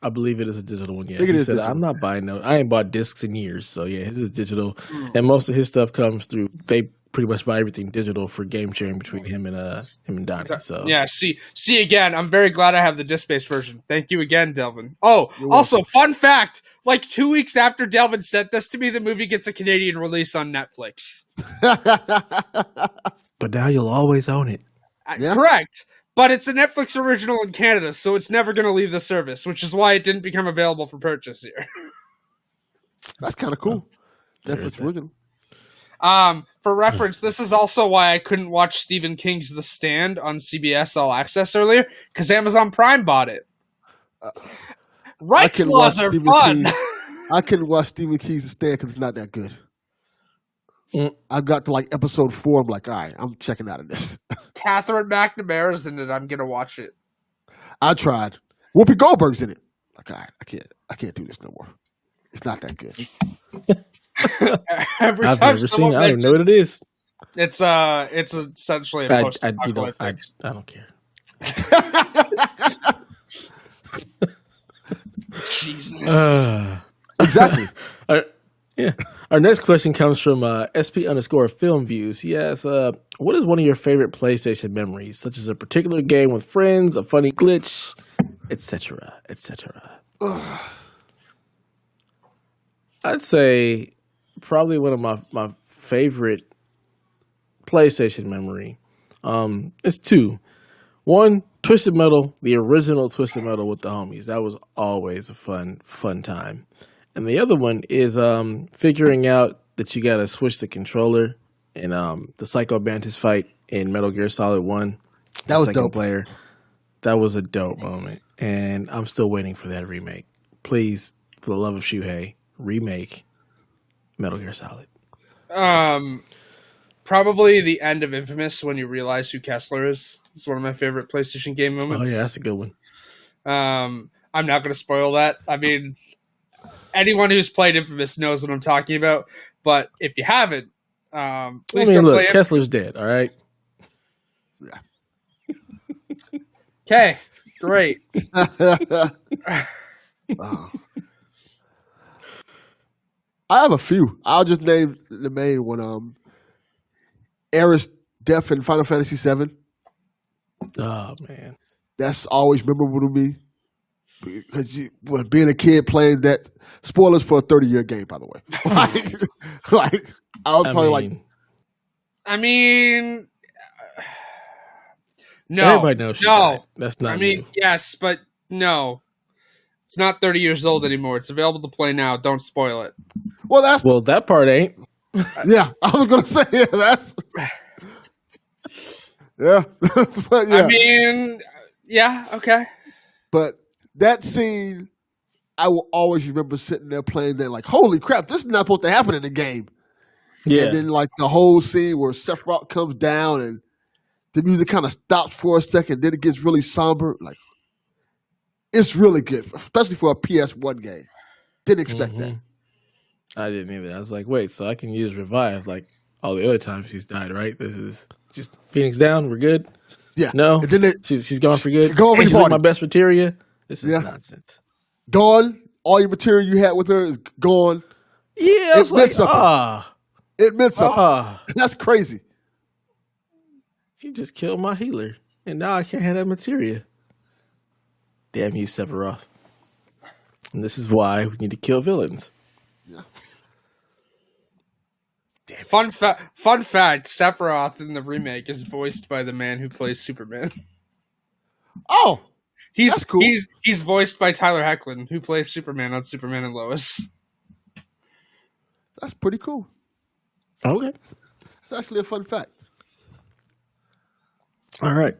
I believe it is a digital one, yeah. He said, digital. I'm not buying no. I ain't bought discs in years, so yeah, his is digital. And most of his stuff comes through, they pretty much buy everything digital for game sharing between him and Donnie. So yeah, see again. I'm very glad I have the disc-based version. Thank you again, Delvin. Oh, also, fun fact: like 2 weeks after Delvin sent this to me, the movie gets a Canadian release on Netflix. But now you'll always own it. Correct, but it's a Netflix original in Canada, so it's never going to leave the service, which is why it didn't become available for purchase here. That's kind of cool. Netflix original. For reference, this is also why I couldn't watch Stephen King's The Stand on CBS All Access earlier, because Amazon Prime bought it. Rights laws are fun. I couldn't watch Stephen King's The Stand because it's not that good. I got to like episode 4. I'm like, all right, I'm checking out of this. Catherine McNamara's in it. I'm gonna watch it. I tried. Whoopi Goldberg's in it. Like, all right, I can't do this no more. It's not that good. I've never seen it. I don't know what it is. It's essentially a post-apocalyptic. I don't care. Jesus. Exactly. Yeah. Our next question comes from SP_film views. He asks, what is one of your favorite PlayStation memories, such as a particular game with friends, a funny glitch, etc., etc.? I'd say probably one of my favorite PlayStation memory is two. One, Twisted Metal, the original Twisted Metal with the homies. That was always a fun time. And the other one is figuring out that you got to switch the controller in the Psycho Mantis fight in Metal Gear Solid 1. That was second dope. player. That was a dope moment. And I'm still waiting for that remake. Please, for the love of Shuhei, remake Metal Gear Solid. Probably the end of Infamous when you realize who Kessler is. It's one of my favorite PlayStation game moments. Oh, yeah, that's a good one. I'm not going to spoil that. I mean, anyone who's played Infamous knows what I'm talking about. But if you haven't, please don't play it. Kessler's dead, all right? Yeah. Okay, great. Wow. I have a few. I'll just name the main one. Aerith's death in Final Fantasy VII. Oh, man. That's always memorable to me. Because when being a kid playing that, spoilers for a 30-year game, by the way. like I was probably no. Everybody knows she died. That's not new. Yes, but no. It's not 30 years old anymore. It's available to play now. Don't spoil it. Well, that part ain't. Yeah, I was gonna say that's. Yeah, but yeah. I mean, yeah, okay. But that scene, I will always remember sitting there playing that, like, holy crap, this is not supposed to happen in the game. Yeah. And then, like, the whole scene where Sephiroth comes down and the music kind of stops for a second, then it gets really somber. Like, it's really good, especially for a PS1 game. Didn't expect that. I didn't either. I was like, wait, so I can use Revive like all the other times she's died, right? This is just Phoenix down. We're good. Yeah. No, and then she's gone for good. She's like my best materia. This is nonsense. Gone. All your material you had with her is gone. Yeah, it meant something. It meant something. That's crazy. You just killed my healer, and now I can't have that materia. Damn you, Sephiroth. And this is why we need to kill villains. Yeah. Fun fact: Sephiroth in the remake is voiced by the man who plays Superman. Oh, that's cool. He's voiced by Tyler Hoechlin, who plays Superman on Superman and Lois. That's pretty cool. Okay, it's actually a fun fact. All right.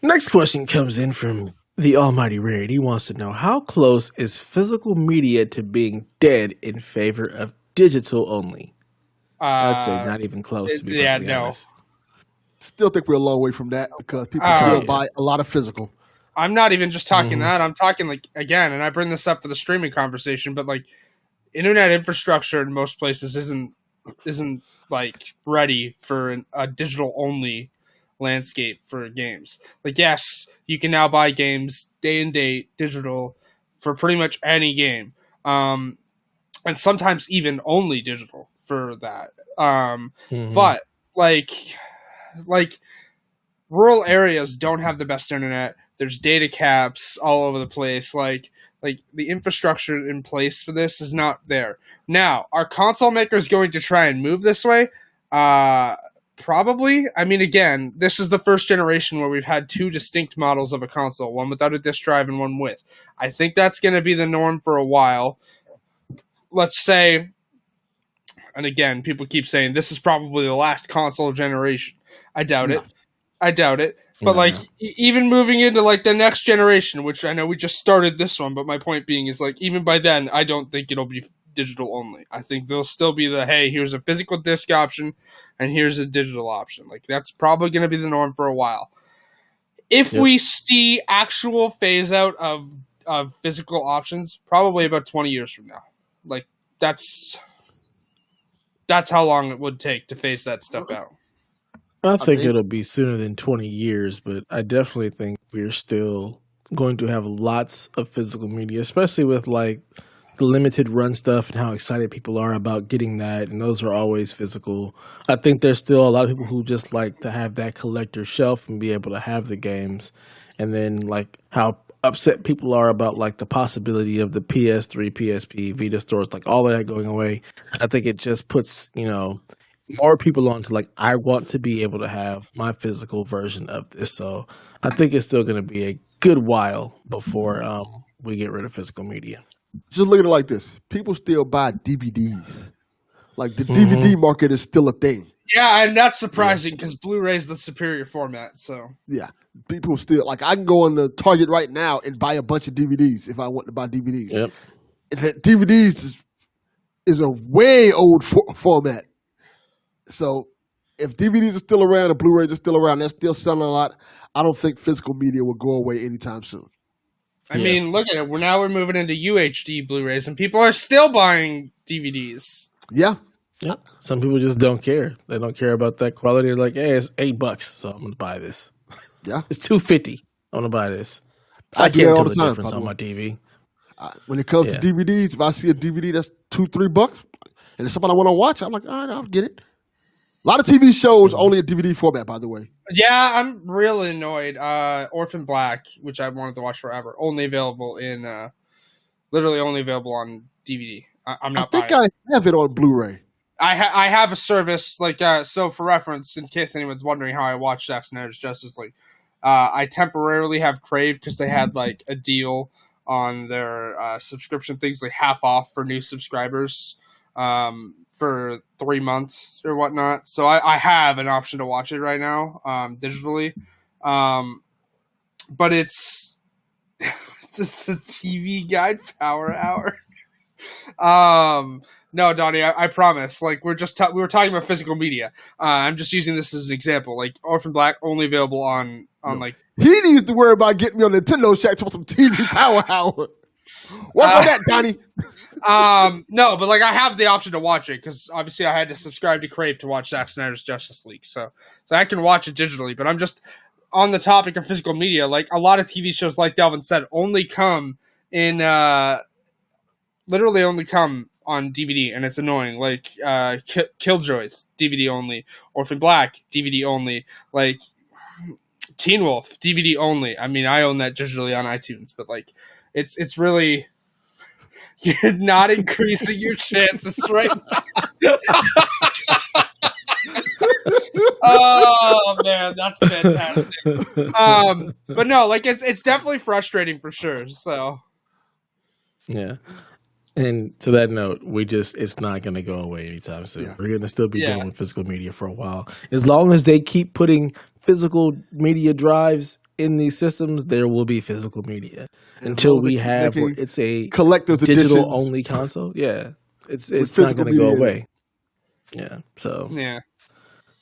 Next question comes in from the almighty Raid. He wants to know, how close is physical media to being dead in favor of digital only? I'd say not even close, to be honest. Still think we're a long way from that because people still buy a lot of physical. I'm not even just talking that. I'm talking, like, again, and I bring this up for the streaming conversation, but, like, internet infrastructure in most places isn't like ready for a digital only landscape for games. Like, yes, you can now buy games day and date digital for pretty much any game, and sometimes even only digital for that. But like rural areas don't have the best internet. There's data caps all over the place. Like the infrastructure in place for this is not there. Now, are console makers going to try and move this way? Probably. I mean, again, this is the first generation where we've had two distinct models of a console, one without a disk drive and one with. I think that's going to be the norm for a while. Let's say, and again, people keep saying this is probably the last console generation. I doubt it. But even moving into like the next generation, which I know we just started this one, but my point being is, like, even by then, I don't think it'll be digital only. I think there'll still be the, hey, here's a physical disc option and here's a digital option. Like, that's probably going to be the norm for a while. If we see actual phase out of physical options, probably about 20 years from now. Like, that's how long it would take to phase that stuff out. I I think think. it'll be sooner than 20 years, but I definitely think we're still going to have lots of physical media, especially with like the limited run stuff and how excited people are about getting that. And those are always physical. I think there's still a lot of people who just like to have that collector shelf and be able to have the games. And then like how upset people are about like the possibility of the PS3, PSP, Vita stores, like all of that going away. I think it just puts, more people onto like I want to be able to have my physical version of this. So I think it's still going to be a good while before we get rid of physical media. Just look at it like this: people still buy DVDs. Like the Mm-hmm. DVD market is still a thing. Yeah, and that's surprising because Blu-ray is the superior format. So Yeah, people still like. I can go on the Target right now and buy a bunch of DVDs if I want to buy DVDs. Yep. And that DVDs is a way old format. So if DVDs are still around and Blu-rays are still around, they're still selling a lot. I don't think physical media will go away anytime soon. I Yeah. mean, look at it. We're moving into UHD Blu-rays, and people are still buying DVDs. Yeah, Yep. Some people just don't care. They don't care about that quality. They're like, hey, it's $8, so I'm gonna buy this. yeah. It's $2.50. I'm gonna buy this. I I do that can't all tell the the time, difference by the on way. my TV. When it comes Yeah. to DVDs, if I see a DVD that's $2-3, and it's something I want to watch, I'm like, all right, I'll get it. A lot of TV shows only in DVD format, by the way. Yeah, I'm really annoyed. Orphan Black, which I wanted to watch forever, only available in, literally only available on DVD. I'm I not think buying. I have it on Blu-ray. I have a service like so for reference, in case anyone's wondering how I watch Zack Snyder's Justice League. I temporarily have Crave because they had like a deal on their subscription things, like half off for new subscribers for 3 months or whatnot. So I have an option to watch it right now digitally, but it's the TV Guide Power Hour. No, Donnie, I promise. Like we were talking about physical media. I'm just using this as an example. Like Orphan Black only available on No. like. He needs to worry about getting me on Nintendo Shack to watch some TV Power Hour. Work on that, Donnie. No, but like I have the option to watch it because obviously I had to subscribe to Crave to watch Zack Snyder's Justice League, so I can watch it digitally. But I'm just on the topic of physical media. Like a lot of TV shows, like Delvin said, only come in literally only come on DVD, and it's annoying. Like Killjoys DVD only, Orphan Black DVD only, like Teen Wolf DVD only. I mean, I own that digitally on iTunes, but like it's really. You're not increasing your chances right now. Oh man, that's fantastic. But no, like it's definitely frustrating for sure. So Yeah. And to that note, it's not going to go away anytime soon. Yeah. We're going to still be Yeah. dealing with physical media for a while. As long as they keep putting physical media drives in these systems, there will be physical media until long as we they keep have making it's a collector's editions. digital only console. Yeah. It's not physical going to go media in it. away. Yeah. So yeah,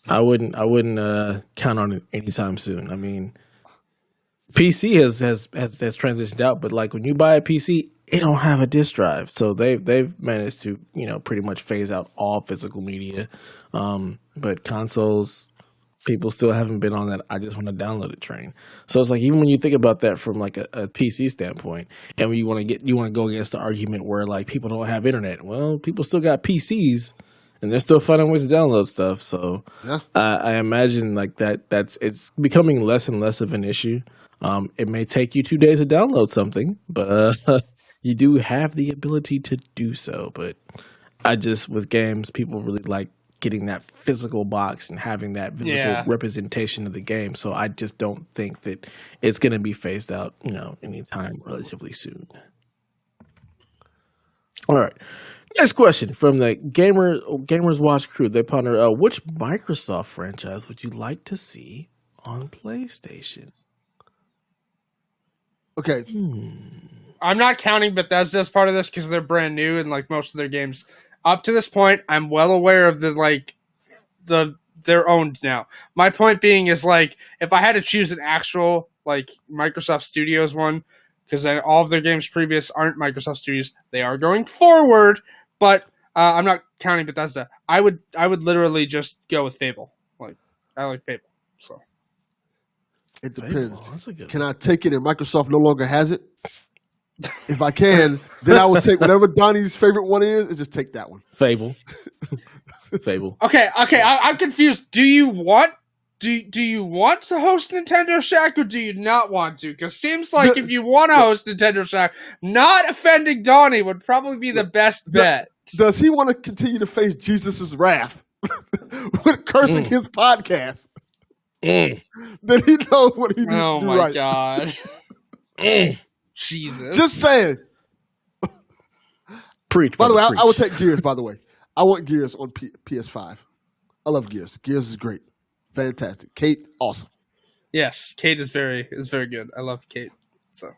I wouldn't count on it anytime soon. I mean, PC has transitioned out, but like when you buy a PC, it don't have a disk drive, so they've managed to pretty much phase out all physical media. But consoles, people still haven't been on that. I just want to download it train. So it's like even when you think about that from like a PC standpoint, and when you want to go against the argument where like people don't have internet. Well, people still got PCs. And they're still finding ways to download stuff, so Yeah. I imagine like it's becoming less and less of an issue. It may take you 2 days to download something, but you do have the ability to do so. But with games, people really like getting that physical box and having that physical Yeah. representation of the game. So I just don't think that it's going to be phased out, anytime relatively soon. All right. Next question from the Gamers Watch crew. They ponder, which Microsoft franchise would you like to see on PlayStation? Okay, I'm not counting Bethesda as part of this because they're brand new and like most of their games up to this point, I'm well aware of they're owned now. My point being is like if I had to choose an actual like Microsoft Studios one, because all of their games previous aren't Microsoft Studios, they are going forward. But I'm not counting Bethesda. I would literally just go with Fable. Like Fable. So It Fable, depends. that's a good Can I take it and Microsoft no longer has it? If I can, then I would take whatever Donnie's favorite one is and just take that one. Fable. Fable. okay. I'm confused. Do you want to host Nintendo Shack or do you not want to? Because seems like if you want to host Nintendo Shack, not offending Donnie would probably be the best bet. Does he want to continue to face Jesus' wrath with cursing his podcast? Then he knows what he needs to do my right. God. Jesus. Just saying. Preach. By the way, preach. I would take Gears, by the way. I want Gears on PS5. I love Gears. Gears is great. Fantastic. Kate, awesome. Yes, Kate is very good. I love Kate. So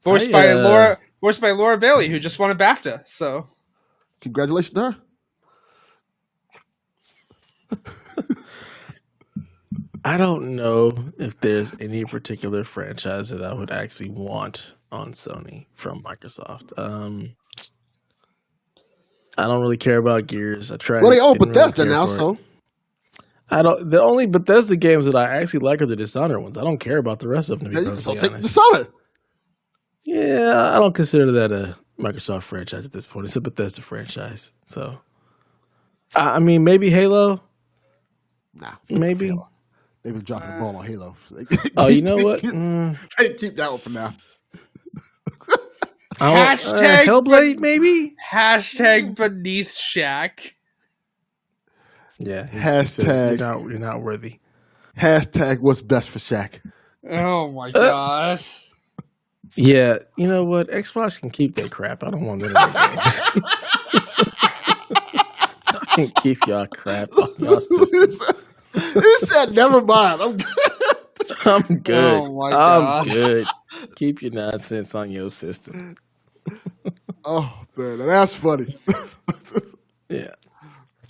voiced by Laura Bailey, who just won a BAFTA. So congratulations to her. I don't know if there's any particular franchise that I would actually want on Sony from Microsoft. I don't really care about Gears. I tried. Well, they own didn't Bethesda really care now, for so it. I don't. The only Bethesda games that I actually like are the Dishonored ones. I don't care about the rest of them. To be so perfectly take honest. Dishonored. Yeah, I don't consider that a Microsoft franchise at this point. It's a Bethesda franchise. So, I mean, maybe Halo. Nah, Maybe. Halo. They've been dropping the ball on Halo. Oh, you know what? Keep that one for now. Hashtag Hellblade, maybe. Hashtag beneath Shack. Yeah. Hashtag you're not worthy. Hashtag what's best for Shaq. Oh my gosh. Yeah, you know what? Xbox can keep that crap. I don't want that in the game. I can keep y'all crap on y'all systems. He said, "Never mind. I'm good." I'm good. Oh my gosh. I'm good. Keep your nonsense on your system. Oh man, that's funny. Yeah.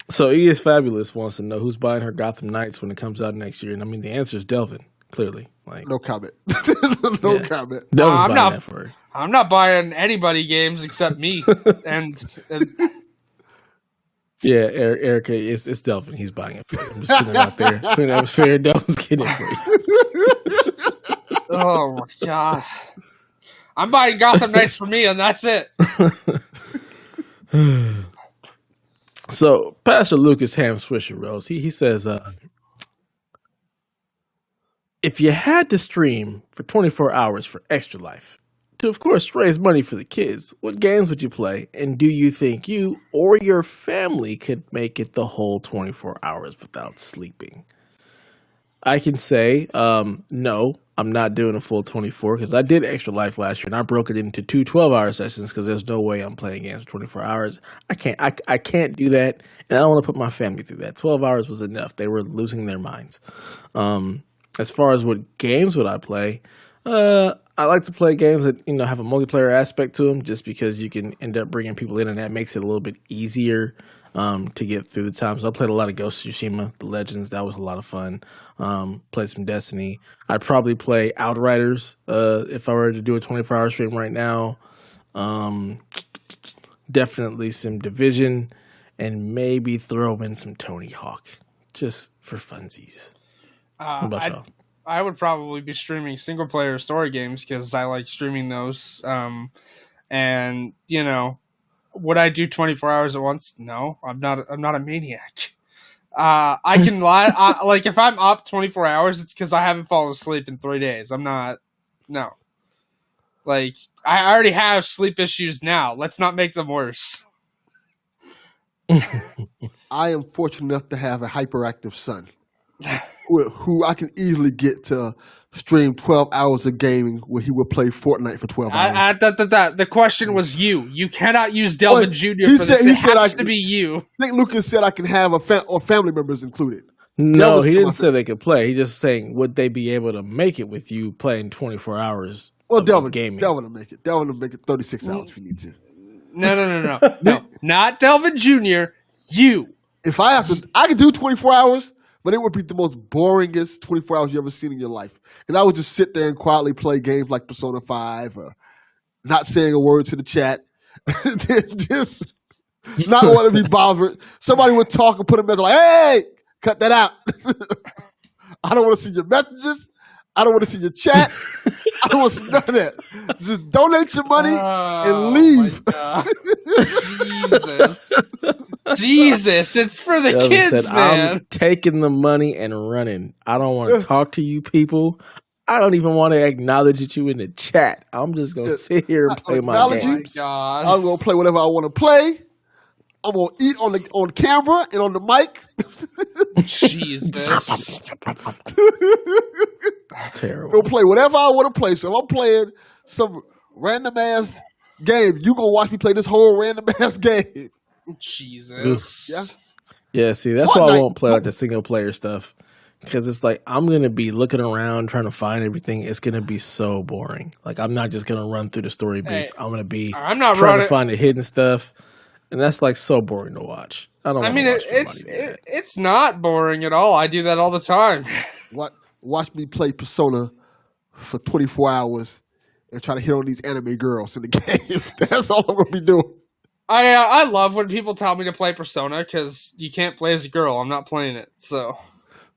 So E is Fabulous wants to know who's buying her Gotham Knights when it comes out next year, and I mean the answer is Delvin. Clearly, like No comment. Yeah. Comment. Delvin's I'm buying not- that for her. I'm not buying anybody games except me. and Yeah, Erica, it's Delvin. He's buying it for you. I'm just putting it out there. When that was fair, Delvin's getting it for you. oh my gosh. I'm buying Gotham Knights for me, and that's it. So, Pastor Lucas Ham Swisher Rose, he says, if you had to stream for 24 hours for Extra Life, to of course raise money for the kids, what games would you play? And do you think you or your family could make it the whole 24 hours without sleeping? I can say, no, I'm not doing a full 24 because I did Extra Life last year and I broke it into two 12-hour sessions because there's no way I'm playing games for 24 hours. I can't do that, and I don't want to put my family through that. 12 hours was enough. They were losing their minds. As far as what games would I play, I like to play games that have a multiplayer aspect to them, just because you can end up bringing people in, and that makes it a little bit easier to get through the time. So I played a lot of Ghost of Tsushima, The Legends. That was a lot of fun. Played some Destiny. I'd probably play Outriders if I were to do a 24-hour stream right now. Definitely some Division, and maybe throw in some Tony Hawk just for funsies. What about y'all? I would probably be streaming single player story games because I like streaming those. And would I do 24 hours at once? No, I'm not a maniac. I can lie. Like if I'm up 24 hours, it's because I haven't fallen asleep in 3 days. I'm not. No. Like I already have sleep issues now. Let's not make them worse. I am fortunate enough to have a hyperactive son who I can easily get to stream 12 hours of gaming where he will play Fortnite for 12 hours. The question was you. You cannot use Delvin Jr. for this. It has to be you. I think Lucas said I can have or family members included. No, he didn't say they could play. He's just saying, would they be able to make it with you playing 24 hours of gaming? Delvin will make it. Delvin will make it 36 hours if you need to. No. Not Delvin Jr. You. If I have to, I could do 24 hours, but it would be the most boringest 24 hours you ever seen in your life. And I would just sit there and quietly play games like Persona 5 or not saying a word to the chat. Just not want to be bothered. Somebody would talk and put a message like, hey, Cut that out. I don't want to see your messages. I don't want to see your chat. I don't want to see none of that. Just donate your money and leave. Jesus, it's for the Delvin kids, said, man. I'm taking the money and running. I don't want to talk to you people. I don't even want to acknowledge you in the chat. I'm just going to sit here and play my games. God. I'm going to play whatever I want to play. I'm going to eat on camera and on the mic. Jesus. Terrible. Go play whatever I want to play. So if I'm playing some random ass game, you gonna watch me play this whole random ass game. Jesus. Yeah. Yeah, see, that's Fortnite. why I won't play like the single player stuff. Because it's like, I'm going to be looking around trying to find everything. It's going to be so boring. Like, I'm not just going to run through the story beats. I'm going to be I'm not trying running to find the hidden stuff. And that's like so boring to watch. I don't. I mean, it's not boring at all. I do that all the time. Watch me play Persona for 24 hours and try to hit on these anime girls in the game. That's all I'm gonna be doing. I love when people tell me to play Persona because you can't play as a girl. I'm not playing it, so.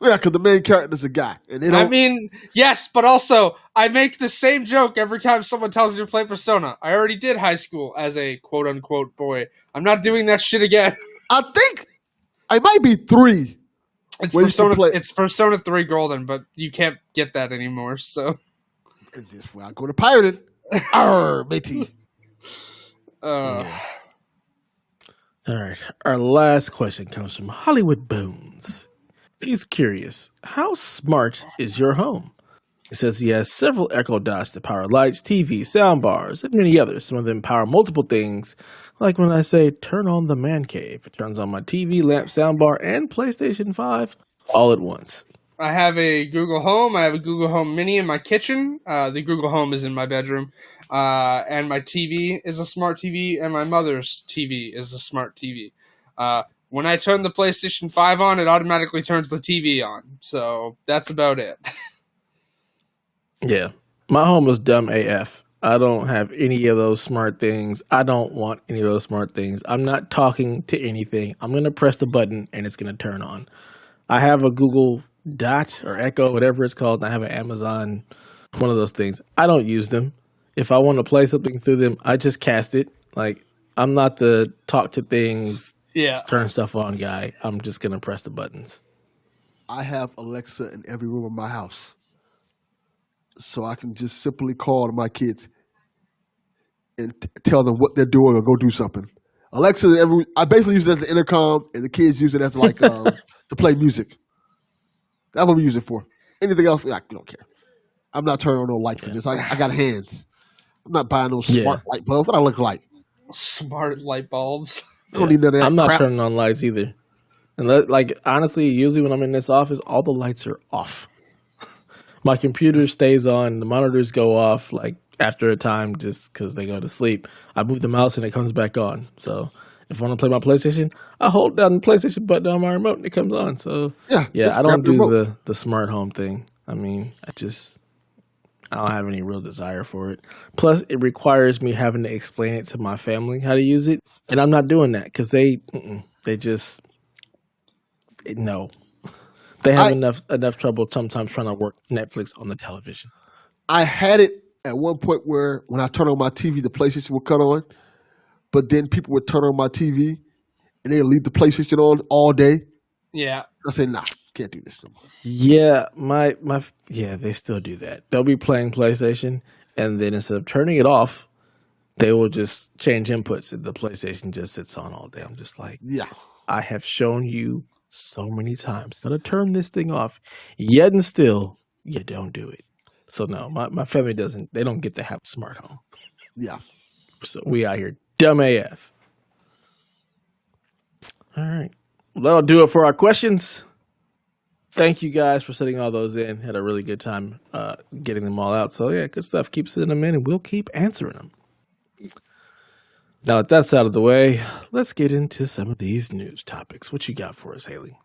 Yeah, because the main character's a guy, and they don't. I mean, yes, but also I make the same joke every time someone tells me to play Persona. I already did high school as a quote unquote boy. I'm not doing that shit again. I think I might be 3. It's Persona 3 Golden, but you can't get that anymore. So and this where I go to pirated. Arr, matey. All right. Our last question comes from Hollywood Bones. He's curious. How smart is your home? He says he has several Echo Dots that power lights, TV, sound bars, and many others. Some of them power multiple things. Like when I say, turn on the man cave. It turns on my TV, lamp, soundbar, and PlayStation 5 all at once. I have a Google Home. I have a Google Home Mini in my kitchen. The Google Home is in my bedroom. And my TV is a smart TV, and my mother's TV is a smart TV. When I turn the PlayStation 5 on, it automatically turns the TV on. So that's about it. Yeah. My home is dumb AF. I don't have any of those smart things. I don't want any of those smart things. I'm not talking to anything. I'm going to press the button, and it's going to turn on. I have a Google Dot or Echo, whatever it's called. I have an Amazon, one of those things. I don't use them. If I want to play something through them, I just cast it. Like, I'm not the talk to things, turn stuff on guy. I'm just going to press the buttons. I have Alexa in every room of my house. So I can just simply call to my kids and tell them what they're doing or go do something. Alexa, I basically use it as the intercom, and the kids use it as like to play music. That's what we use it for. Anything else, I don't care. I'm not turning on no light for this. I got hands. I'm not buying no smart light bulbs. What I look like? Smart light bulbs. I don't need none of that I'm not crap. turning on lights either. And honestly, usually when I'm in this office, all the lights are off. My computer stays on. The monitors go off after a time just because they go to sleep. I move the mouse and it comes back on. So if I want to play my PlayStation, I hold down the PlayStation button on my remote and it comes on. So yeah, I don't do the smart home thing. I mean, I don't have any real desire for it. Plus, it requires me having to explain it to my family how to use it, and I'm not doing that because they just no. They have enough trouble sometimes trying to work Netflix on the television. I had it at one point where when I turn on my TV, the PlayStation would cut on, but then people would turn on my TV and they'd leave the PlayStation on all day. Yeah. I say, nah, can't do this no more. Yeah, they still do that. They'll be playing PlayStation, and then instead of turning it off, they will just change inputs, and the PlayStation just sits on all day. I'm just like, yeah, I have shown you so many times how to turn this thing off, yet and still you don't do it. So no, my family they don't get to have a smart home. Yeah. So we out here dumb AF. All right. Well, that'll do it for our questions. Thank you guys for sending all those in. Had a really good time getting them all out. So yeah, good stuff. Keep sending them in and we'll keep answering them. Now that that's out of the way, let's get into some of these news topics. What you got for us, Haley?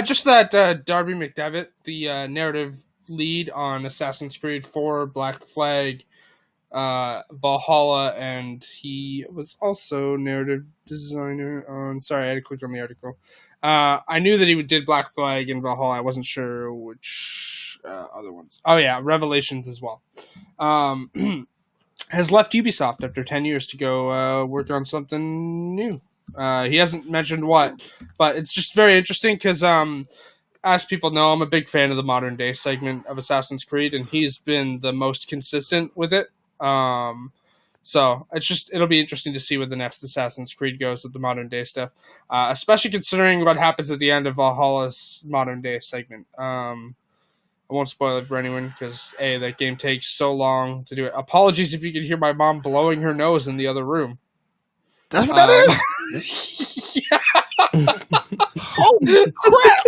Just that Darby McDevitt, the narrative lead on Assassin's Creed 4 Black Flag, Valhalla, and he was also narrative designer on. Sorry, I had to click on the article. I knew that he did Black Flag and Valhalla. I wasn't sure which other ones. Oh yeah, Revelations as well. Has left Ubisoft after 10 years to go work on something new. He hasn't mentioned what, but it's just very interesting because, as people know, I'm a big fan of the modern day segment of Assassin's Creed, and he's been the most consistent with it. So it'll be interesting to see where the next Assassin's Creed goes with the modern day stuff, especially considering what happens at the end of Valhalla's modern day segment. I won't spoil it for anyone because that game takes so long to do it. Apologies if you can hear my mom blowing her nose in the other room. That's what that is. Holy crap!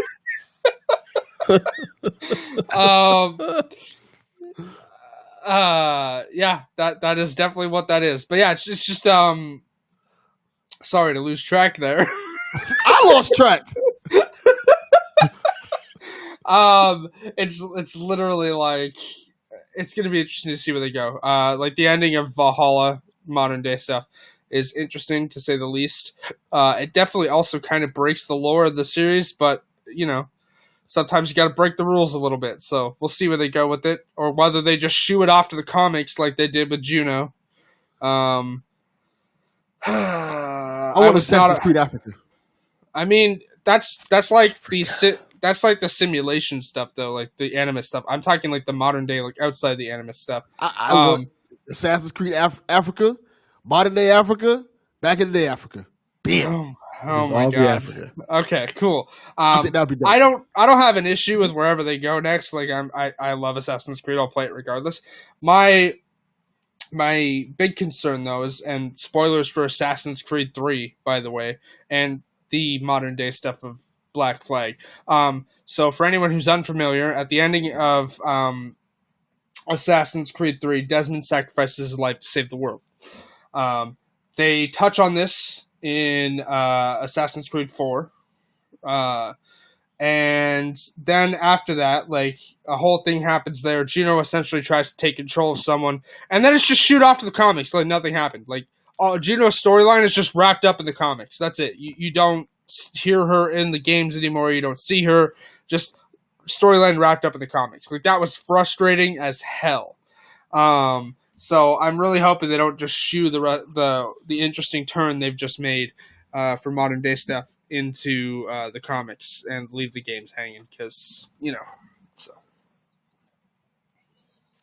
Yeah, that is definitely what that is. But yeah, it's just sorry to lose track there. I lost track. It's literally like it's gonna be interesting to see where they go. Like the ending of Valhalla, modern day stuff, is interesting to say the least. It definitely also kind of breaks the lore of the series, but sometimes you got to break the rules a little bit. So we'll see where they go with it, or whether they just shoo it off to the comics like they did with Juno. I want Assassin's Creed Africa. I mean, that's like the simulation stuff, though, like the anime stuff. I'm talking like the modern day, like outside the anime stuff. I want Assassin's Creed Africa, modern day Africa, back in the day Africa. Bam. Oh my god. Africa. Okay, cool. I think that'd be dope. I don't have an issue with wherever they go next. Like I love Assassin's Creed. I'll play it regardless. My big concern though is, and spoilers for Assassin's Creed 3, by the way, and the modern day stuff of Black Flag. So for anyone who's unfamiliar, at the ending of Assassin's Creed 3, Desmond sacrifices his life to save the world. They touch on this in Assassin's Creed 4. And then after that, like, a whole thing happens there. Juno essentially tries to take control of someone, and then it's just shoot off to the comics like nothing happened. Like, Juno's storyline is just wrapped up in the comics. That's it. You don't hear her in the games anymore. You don't see her. Just storyline wrapped up in the comics. Like, that was frustrating as hell. So I'm really hoping they don't just shoo the interesting turn they've just made for modern day stuff into the comics and leave the games hanging, because so.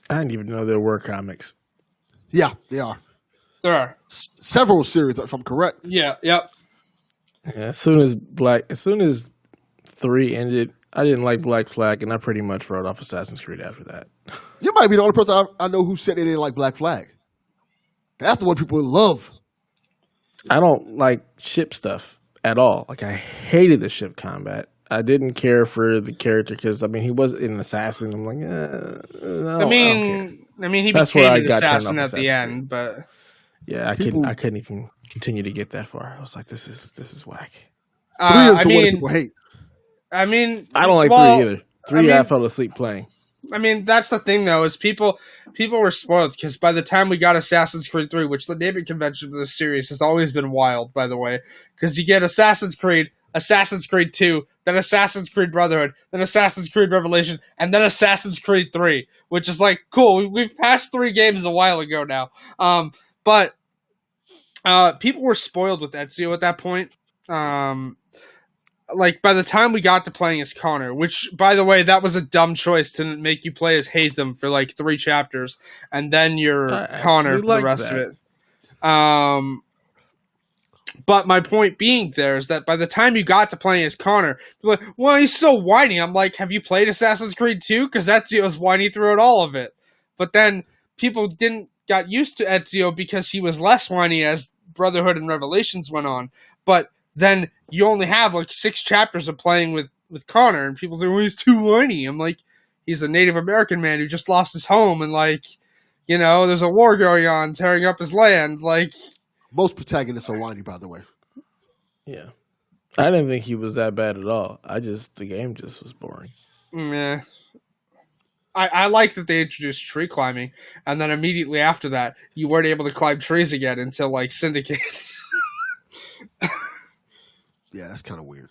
I didn't even know there were comics. Yeah, they are. There are several series, if I'm correct. Yeah. Yep. Yeah, as soon as 3 ended, I didn't like Black Flag, and I pretty much wrote off Assassin's Creed after that. You might be the only person I know who said they didn't like Black Flag. That's the one people love. I don't like ship stuff at all. Like, I hated the ship combat. I didn't care for the character because, I mean, he was an assassin. I'm like, no, I mean, he That's became where I an got turned assassin off at the Assassin's end, but yeah, I couldn't even continue to get that far. I was like, this is whack. 3 is the one people hate. I mean, I don't like 3 either. 3, I fell asleep playing. I mean, that's the thing, though, is people were spoiled, because by the time we got Assassin's Creed 3, which the naming convention for this series has always been wild, by the way, because you get Assassin's Creed 2, then Assassin's Creed Brotherhood, then Assassin's Creed Revelation, and then Assassin's Creed 3, which is like, cool, we've passed 3 games a while ago now. But people were spoiled with Ezio at that point. Like, by the time we got to playing as Connor, which, by the way, that was a dumb choice to make you play as Haytham for, like, 3 chapters, and then you're Connor for the rest of it. But my point being there is that by the time you got to playing as Connor, you're like, well, he's so whiny. I'm like, have you played Assassin's Creed 2? Because Ezio's whiny throughout all of it. But then people got used to Ezio because he was less whiny as Brotherhood and Revelations went on. But then you only have like 6 chapters of playing with Connor, and people say, well, he's too whiny. I'm like, he's a Native American man who just lost his home, and like, there's a war going on, tearing up his land. Like, most protagonists are whiny, by the way. Yeah. I didn't think he was that bad at all. The game just was boring. Yeah. I like that they introduced tree climbing, and then immediately after that, you weren't able to climb trees again until like Syndicate. Yeah, that's kind of weird.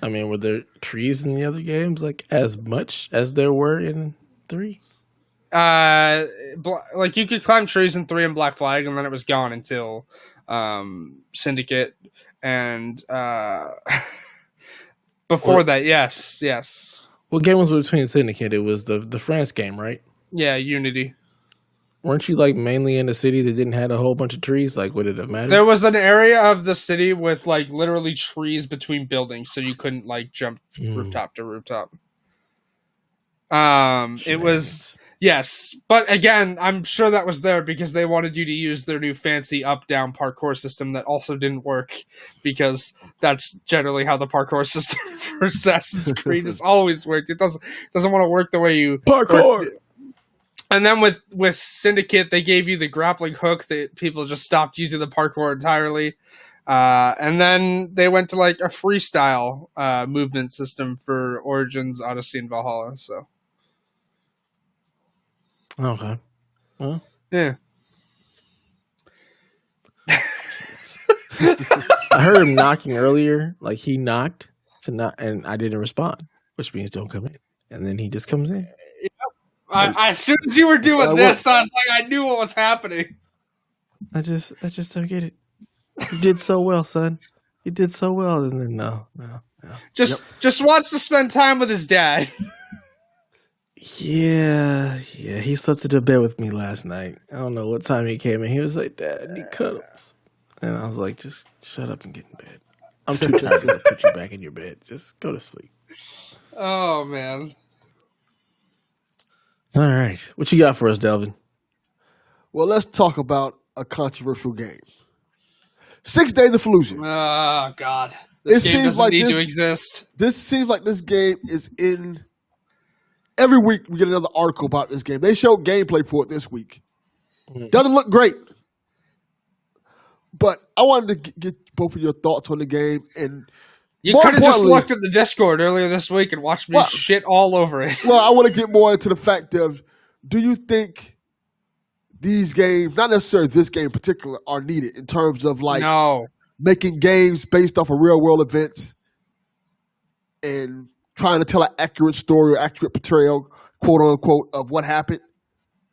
I mean, were there trees in the other games like as much as there were in 3? Like you could climb trees in 3 and Black Flag, and then it was gone until Syndicate, and before that, yes. What game was between Syndicate? It was the France game, right? Yeah, Unity. Weren't you like mainly in a city that didn't have a whole bunch of trees? Like, would it have mattered? There was an area of the city with like literally trees between buildings, so you couldn't like jump rooftop to rooftop. It was yes, but again, I'm sure that was there because they wanted you to use their new fancy up-down parkour system that also didn't work because that's generally how the parkour system for Assassin's Creed has always worked. It doesn't want to work the way you parkour. And then with Syndicate, they gave you the grappling hook that people just stopped using the parkour entirely. And then they went to like a freestyle movement system for Origins, Odyssey, and Valhalla. So okay, well, yeah. I heard him knocking earlier. Like he knocked to knock, and I didn't respond, which means don't come in. And then he just comes in. As soon as you were doing this, I was like, I knew what was happening. I just don't get it. You did so well, son. You did so well, and then no. Just wants to spend time with his dad. Yeah. He slept in the bed with me last night. I don't know what time he came in. He was like, "Dad, I need cuddles," and I was like, "Just shut up and get in bed. I'm too tired to put you back in your bed. Just go to sleep." Oh man. All right, what you got for us, Delvin? Well, let's talk about a controversial game. 6 Days of Falluja. Oh God, this game doesn't need to exist. This seems like this game is in. Every week we get another article about this game. They showed gameplay for it this week. Doesn't look great, but I wanted to get both of your thoughts on the game. And you could have just looked at the Discord earlier this week and watched me shit all over it. Well, I want to get more into the fact of, do you think these games, not necessarily this game in particular, are needed in terms of like making games based off of real world events and trying to tell an accurate story or accurate portrayal, quote unquote, of what happened?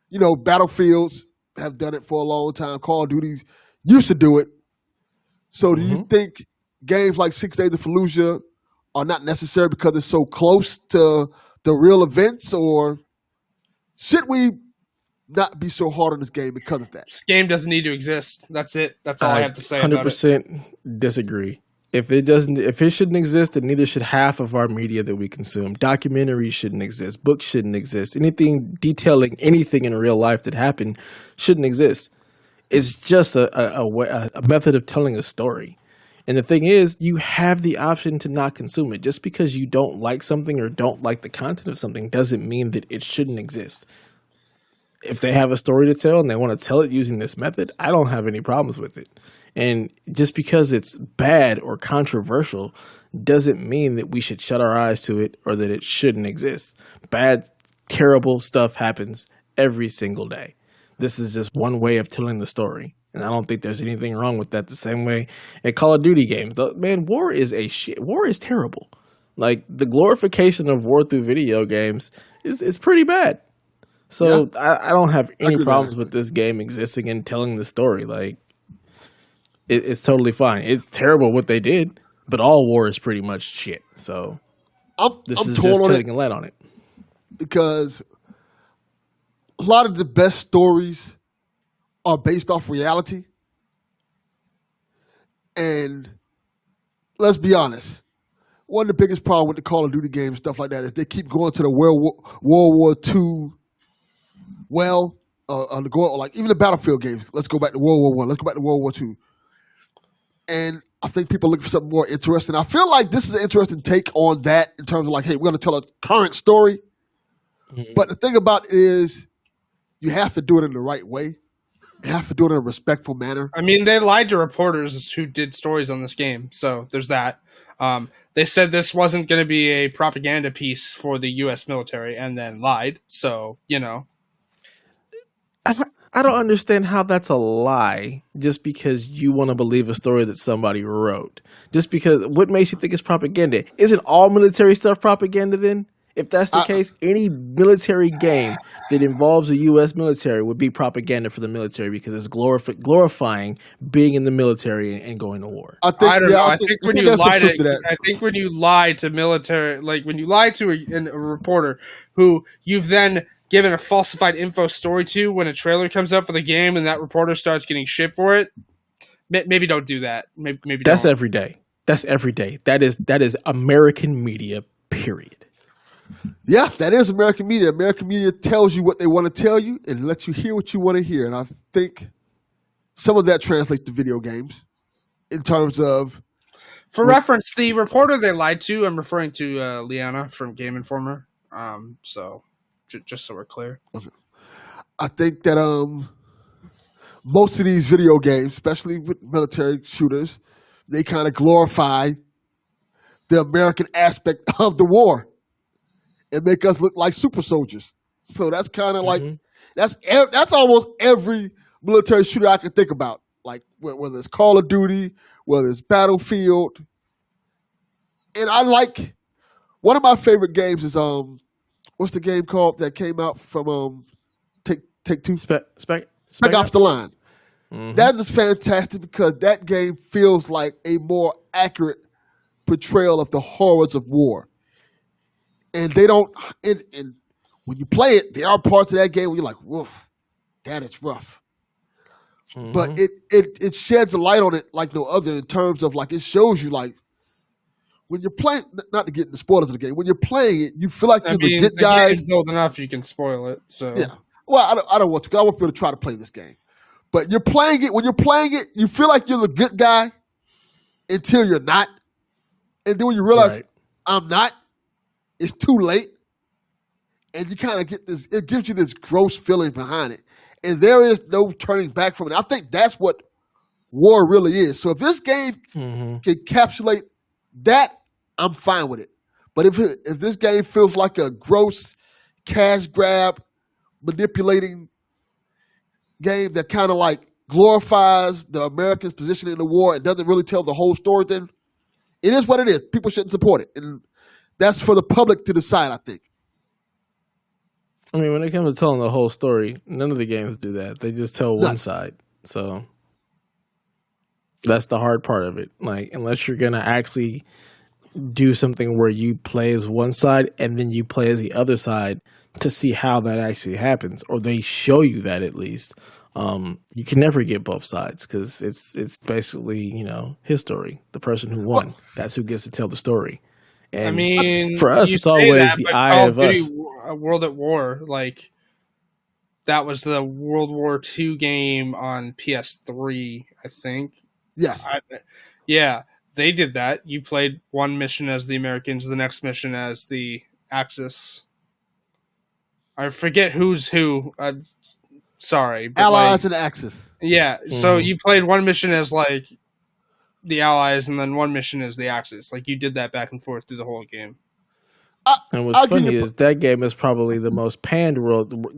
You know, Battlefields have done it for a long time. Call of Duty used to do it. So do you think games like 6 Days of Falluja are not necessary because it's so close to the real events, or should we not be so hard on this game because of that? This game doesn't need to exist. That's it. That's all I have to say about it. 100% disagree. If it shouldn't exist, then neither should half of our media that we consume. Documentaries shouldn't exist. Books shouldn't exist. Anything detailing anything in real life that happened shouldn't exist. It's just a method of telling a story. And the thing is, you have the option to not consume it. Just because you don't like something or don't like the content of something doesn't mean that it shouldn't exist. If they have a story to tell and they want to tell it using this method, I don't have any problems with it. And just because it's bad or controversial doesn't mean that we should shut our eyes to it or that it shouldn't exist. Bad, terrible stuff happens every single day. This is just one way of telling the story. And I don't think there's anything wrong with that. The same way in Call of Duty games. Man, war is war is terrible. Like, the glorification of war through video games is pretty bad. So yeah. I don't have any problems with this game existing and telling the story. Like, it's totally fine. It's terrible what they did, but all war is pretty much shit. So this is just shedding a light on it. Because a lot of the best stories are based off reality. And let's be honest, one of the biggest problems with the Call of Duty games, stuff like that, is they keep going to the World War II like even the Battlefield games. Let's go back to World War I. Let's go back to World War II. And I think people look for something more interesting. I feel like this is an interesting take on that in terms of like, hey, we're going to tell a current story. Mm-hmm. But the thing about it is you have to do it in the right way. They have to do it in a respectful manner. I mean, they lied to reporters who did stories on this game, so there's that. They said this wasn't going to be a propaganda piece for the U.S. military, and then lied. So I don't understand how that's a lie just because you want to believe a story that somebody wrote. Just because, what makes you think it's propaganda? Isn't all military stuff propaganda then? If that's the case, any military game that involves the U.S. military would be propaganda for the military because it's glorifying being in the military and going to war. I don't know. I think when you lie to military, like when you lie to a reporter who you've then given a falsified info story to when a trailer comes up for the game and that reporter starts getting shit for it, maybe don't do that. Maybe that's don't. every day. That's every day. That is American media, period. Yeah, that is American media. American media tells you what they want to tell you and lets you hear what you want to hear. And I think some of that translates to video games in terms of... For reference, the reporter they lied to, I'm referring to Liana from Game Informer. So, just so we're clear. Okay. I think that most of these video games, especially with military shooters, they kind of glorify the American aspect of the war and make us look like super soldiers. So that's kind of like that's almost every military shooter I can think about. Like whether it's Call of Duty, whether it's Battlefield, and I like one of my favorite games is what's the game called that came out from Take Two? Spec Off the Line. Mm-hmm. That is fantastic because that game feels like a more accurate portrayal of the horrors of war. And they don't, and when you play it, there are parts of that game where you're like, woof, that is rough. Mm-hmm. But it sheds a light on it like no other in terms of like, it shows you like, when you're playing, not to get into spoilers of the game, when you're playing it, you feel like you're the good guys. It's old enough, you can spoil it. So yeah. Well, I don't want to. I want people to try to play this game. But you're playing it, when you're playing it, you feel like you're the good guy until you're not. And then when you realize, I'm not, it's too late. And you kind of get this, it gives you this gross feeling behind it. And there is no turning back from it. I think that's what war really is. So if this game can encapsulate that, I'm fine with it. But if this game feels like a gross cash grab, manipulating game that kind of like glorifies the Americans' position in the war and doesn't really tell the whole story, then it is what it is. People shouldn't support it. And that's for the public to decide, I think. I mean, when it comes to telling the whole story, none of the games do that. They just tell one side. So that's the hard part of it. Like, unless you're going to actually do something where you play as one side and then you play as the other side to see how that actually happens, or they show you that at least, you can never get both sides because it's basically, his story. The person who won, that's who gets to tell the story. And I mean, for us, it's always the eye of us. World at War, like that was the World War II game on PS3, I think. Yes. Yeah, they did that. You played one mission as the Americans, the next mission as the Axis. I forget who's who. Sorry. But Allies and Axis. Yeah, so you played one mission as like the Allies and then one mission as the Axis. Like you did that back and forth through the whole game. And what's funny is that game is probably the most panned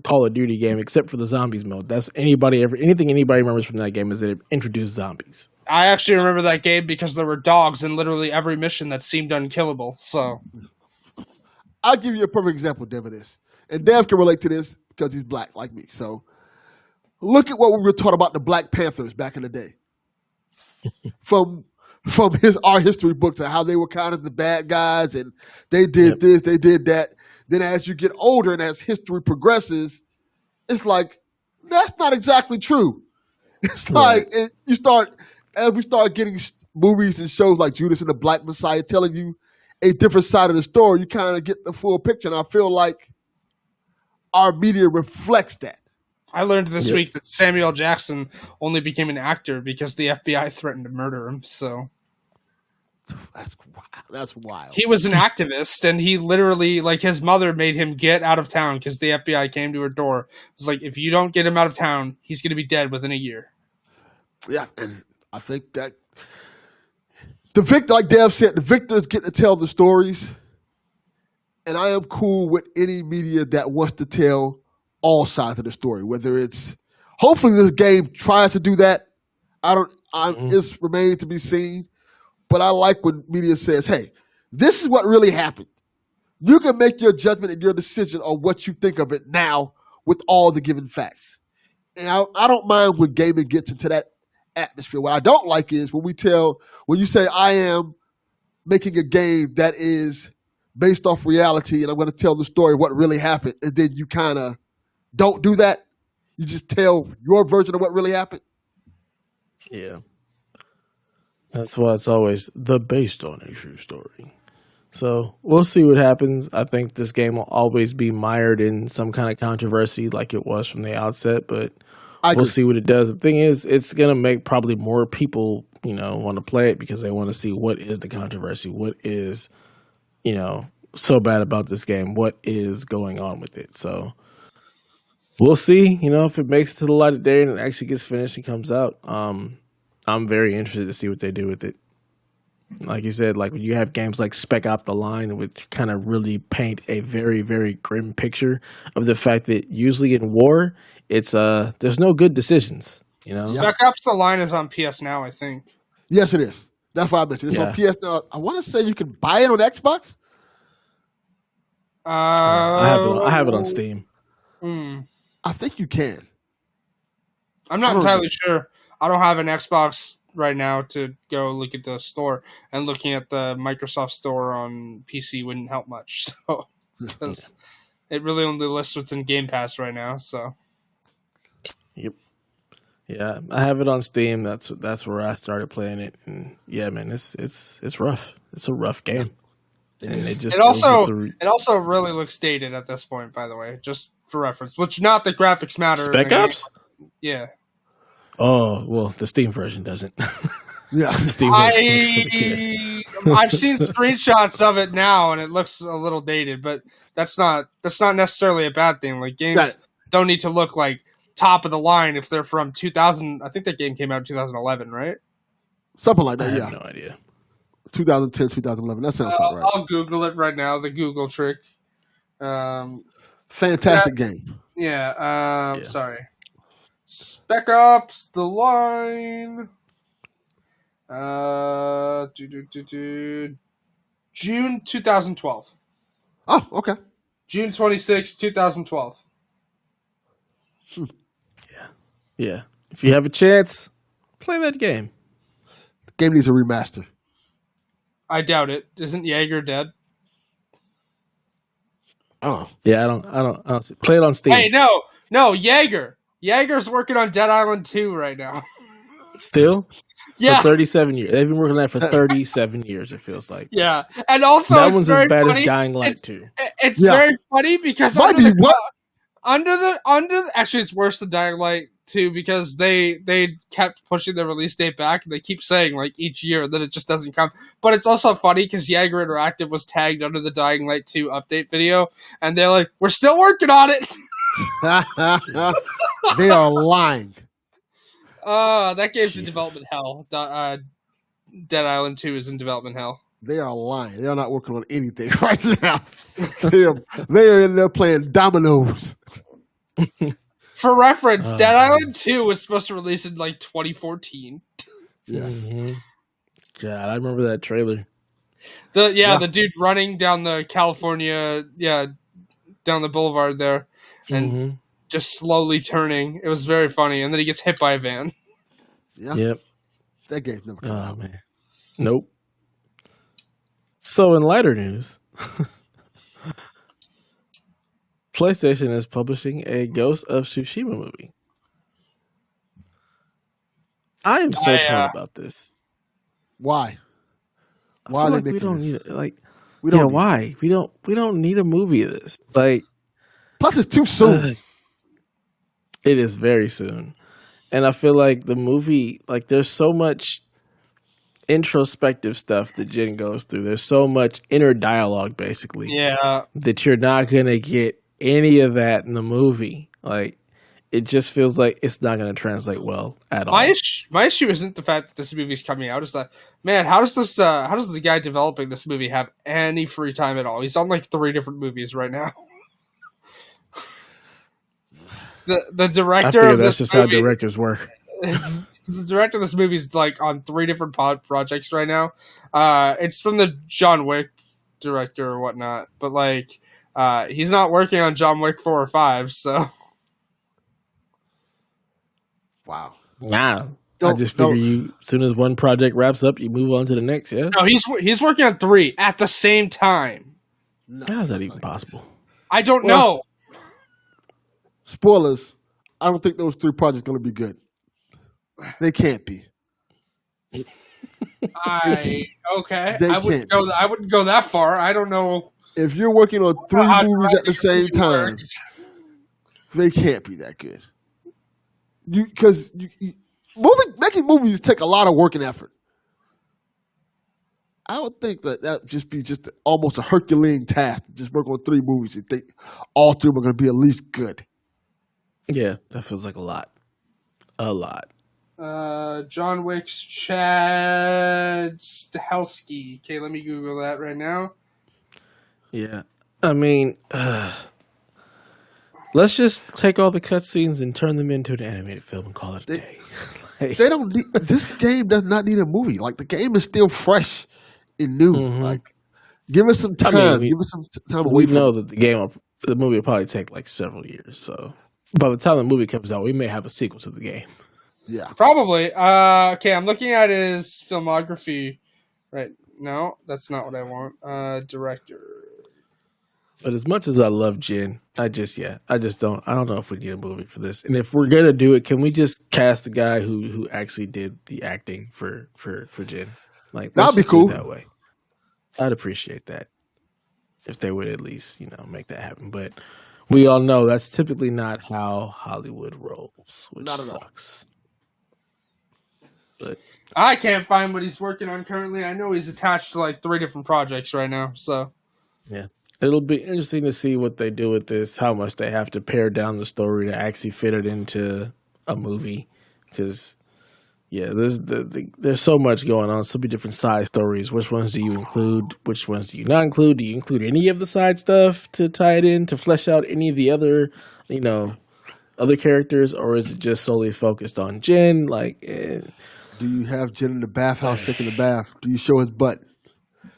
Call of Duty game, except for the zombies mode. That's anything anybody remembers from that game is that it introduced zombies. I actually remember that game because there were dogs in literally every mission that seemed unkillable. So I'll give you a perfect example, Dev, of this. And Dev can relate to this because he's black like me. So look at what we were taught about the Black Panthers back in the day. From our history books and how they were kind of the bad guys and they did this, they did that. Then as you get older and as history progresses, it's like, that's not exactly true. It's like, as we start getting movies and shows like Judas and the Black Messiah telling you a different side of the story, you kind of get the full picture. And I feel like our media reflects that. I learned this week that Samuel Jackson only became an actor because the FBI threatened to murder him. So, That's wild. He was an activist, and he literally, like, his mother made him get out of town because the FBI came to her door. It was like, if you don't get him out of town, he's going to be dead within a year. Yeah, and I think that the victor, like Dev said, the victors get to tell the stories. And I am cool with any media that wants to tell all sides of the story. Whether it's hopefully this game tries to do that. It's remains to be seen. But I like when media says, "Hey, this is what really happened. You can make your judgment and your decision on what you think of it now with all the given facts." And I don't mind when gaming gets into that atmosphere. What I don't like is when you say I am making a game that is based off reality and I'm going to tell the story of what really happened, and then you kind of don't do that. You just tell your version of what really happened. Yeah. That's why it's always the based on a true story. So we'll see what happens. I think this game will always be mired in some kind of controversy like it was from the outset, but we'll see what it does. The thing is, it's going to make probably more people, want to play it because they want to see what is the controversy, what is, so bad about this game, what is going on with it. So we'll see, if it makes it to the light of day and it actually gets finished and comes out. I'm very interested to see what they do with it. Like you said, like when you have games like Spec Ops: The Line, which kind of really paint a very, very grim picture of the fact that usually in war, it's there's no good decisions. Spec Ops: The Line is on PS Now, I think. Yes, it is. That's why I mentioned it's on PS Now. I want to say you can buy it on Xbox. I have it on Steam. I think you can. I'm not entirely sure. I don't have an Xbox right now to go look at the store, and looking at the Microsoft store on PC wouldn't help much. So, because it really only lists what's in Game Pass right now. So, yep, yeah, I have it on Steam. That's where I started playing it, and yeah, man, it's rough. It's a rough game, and it also really looks dated at this point. By the way, just for reference, which not the graphics matter. Spec Ops, yeah. Oh, well, the Steam version doesn't. Yeah, the Steam version I've seen screenshots of it now, and it looks a little dated, but that's not necessarily a bad thing. Like, games don't need to look like top of the line if they're from 2000. I think that game came out in 2011, right? Something like that, I have no idea. 2010, 2011. That sounds about right. I'll Google it right now, the Google trick. Fantastic game. Yeah, sorry. Spec Ops: The Line. June 2012. Oh, okay. June 26, 2012. Yeah. If you have a chance, play that game. The game needs a remaster. I doubt it. Isn't Jaeger dead? Oh. Yeah, I don't play it on Steam. Hey, no, Jaeger. Jaeger's working on Dead Island 2 right now. Still? Yeah. For 37 years. They've been working on that for 37 years, it feels like. Yeah. And also, that one's as bad funny. as Dying Light 2. It's very funny because actually, it's worse than Dying Light 2 because they kept pushing the release date back, and they keep saying, like, each year that it just doesn't come. But it's also funny because Jaeger Interactive was tagged under the Dying Light 2 update video, and they're like, we're still working on it! They are lying. That game's in development hell. Dead Island 2 is in development hell. They are lying. They are not working on anything right now. they are in there playing dominoes. For reference, Dead Island 2 was supposed to release in like 2014. Yes. Mm-hmm. God, I remember that trailer. The dude running down the California, down the boulevard there, and just slowly turning. It was very funny, and then he gets hit by a van. Yeah. Yep. That game never came out. Man. Nope. So in lighter news, PlayStation is publishing a Ghost of Tsushima movie. I am so torn about this. Why? Why are they making we don't this? need it. Like, we don't. Why? We don't need a movie of this. Like, plus it's too soon. It is very soon, and I feel like the movie, like, there's so much introspective stuff that Jen goes through. There's so much inner dialogue, basically, Yeah. that you're not gonna get any of that in the movie. Like, it just feels like it's not gonna translate well at all. My issue isn't the fact that this movie's coming out. It's that, man, how does the guy developing this movie have any free time at all? He's on like 3 different movies right now. The director I figure of that's this just movie, how directors work. the director of this movie is like on 3 different projects right now. It's from the John Wick director or whatnot, but like he's not working on John Wick 4 or 5, so Wow. Nah, I just figure you. As soon as one project wraps up, you move on to the next. Yeah, no, he's working on 3 at the same time. how's that even possible? I don't know. Spoilers. I don't think those 3 projects are going to be good. They can't be. Okay. They I wouldn't go that far. I don't know. If you're working on 3 how movies at the directing same time, works. they can't be that good. Making movies take a lot of work and effort. I would think that would just be almost a Herculean task to just work on 3 movies and think all 3 are going to be at least good. Yeah, that feels like a lot. A lot. John Wick's Chad Stahelski. Okay, let me Google that right now. Yeah, I mean, let's just take all the cutscenes and turn them into an animated film and call it a day. They don't need this game. Does not need a movie. Like, the game is still fresh and new. Like, give us some time. Give us some time. We know that the movie will probably take like several years. So by the time the movie comes out, we may have a sequel to the game. Yeah, probably. Okay, I'm looking at his filmography. Right? No, that's not what I want. Director. But as much as I love Jen, I don't know if we need a movie for this. And if we're gonna do it, can we just cast the guy who actually did the acting for Jen? Like, that'd be cool. That way, I'd appreciate that if they would at least make that happen. But we all know that's typically not how Hollywood rolls, which not at all. sucks. But I can't find what he's working on currently. I know he's attached to like 3 different projects right now. So yeah. It'll be interesting to see what they do with this, how much they have to pare down the story to actually fit it into a movie. Because, yeah, there's so much going on, so many different side stories. Which ones do you include? Which ones do you not include? Do you include any of the side stuff to tie it in, to flesh out any of the other, other characters? Or is it just solely focused on Jen? Do you have Jen in the bathhouse taking a bath? Do you show his butt?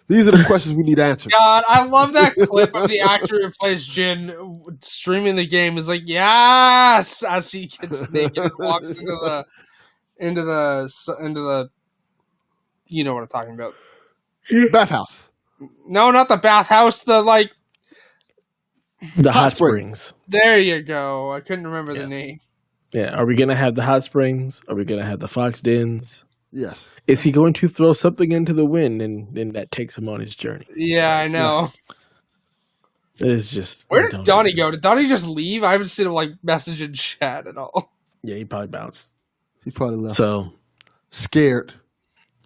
These are the questions we need answered. God, I love that clip of the actor who plays Jin streaming the game. Is like, yes, as he gets naked and walks into the. You know what I'm talking about? Bathhouse. No, not the bathhouse. The hot springs. There you go. I couldn't remember the name. Yeah, are we gonna have the hot springs? Are we gonna have the fox dens? Yes. Is he going to throw something into the wind and then that takes him on his journey? Yeah, I know. It's just. Where did Donnie go? Did Donnie just leave? I haven't seen him message in chat at all. Yeah, he probably bounced. He probably left. So scared.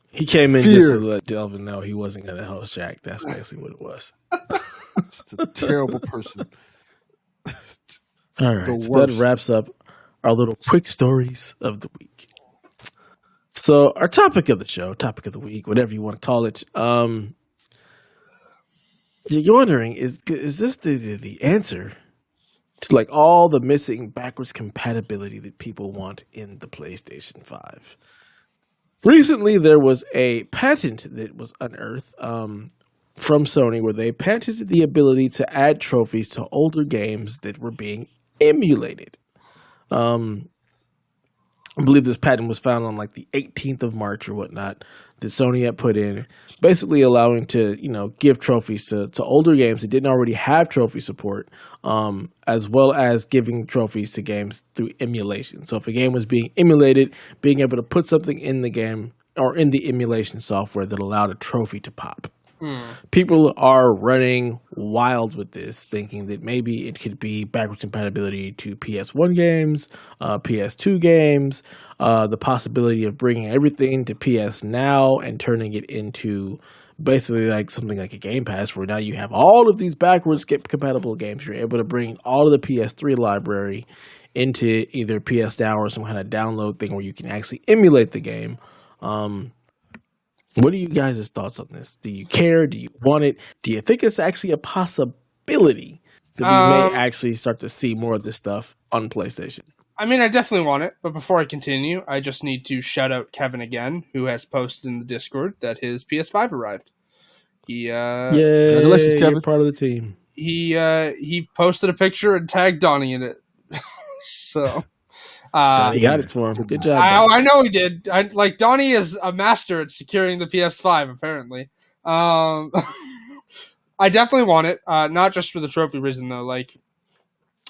He came in just to let Delvin know he wasn't going to host Jack. That's basically what it was. It's a terrible person. All right, so that wraps up our little quick stories of the week. So our topic of the show, topic of the week, whatever you want to call it, you're wondering, is this the answer to all the missing backwards compatibility that people want in the PlayStation 5? Recently, there was a patent that was unearthed from Sony where they patented the ability to add trophies to older games that were being emulated. I believe this patent was found on the 18th of March or whatnot that Sony had put in, basically allowing to, give trophies to older games that didn't already have trophy support, as well as giving trophies to games through emulation. So if a game was being emulated, being able to put something in the game or in the emulation software that allowed a trophy to pop. People are running wild with this, thinking that maybe it could be backwards compatibility to PS1 games, PS2 games, the possibility of bringing everything to PS Now and turning it into basically like something like a Game Pass, where now you have all of these backwards compatible games. You're able to bring all of the PS3 library into either PS Now or some kind of download thing where you can actually emulate the game. What are you guys' thoughts on this? Do you care? Do you want it? Do you think it's actually a possibility that we may actually start to see more of this stuff on PlayStation? I mean, I definitely want it, but before I continue, I just need to shout out Kevin again, who has posted in the Discord that his PS5 arrived. Congratulations, Kevin. You're part of the team. He posted a picture and tagged Donnie in it. So Donnie got it for him. Good job. I know he did. Donnie is a master at securing the PS5, apparently. I definitely want it, not just for the trophy reason though. Like,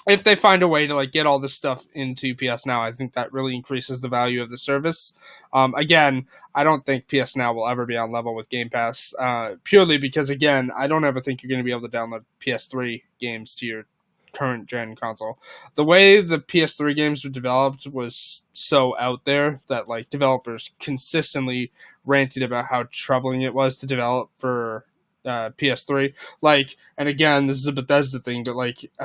if they find a way to get all this stuff into PS Now, I think that really increases the value of the service. Again, I don't think PS Now will ever be on level with Game Pass, purely because, again, I don't ever think you're going to be able to download PS3 games to your current gen console. The way the PS3 games were developed was so out there that developers consistently ranted about how troubling it was to develop for PS3. And again, this is a Bethesda thing, but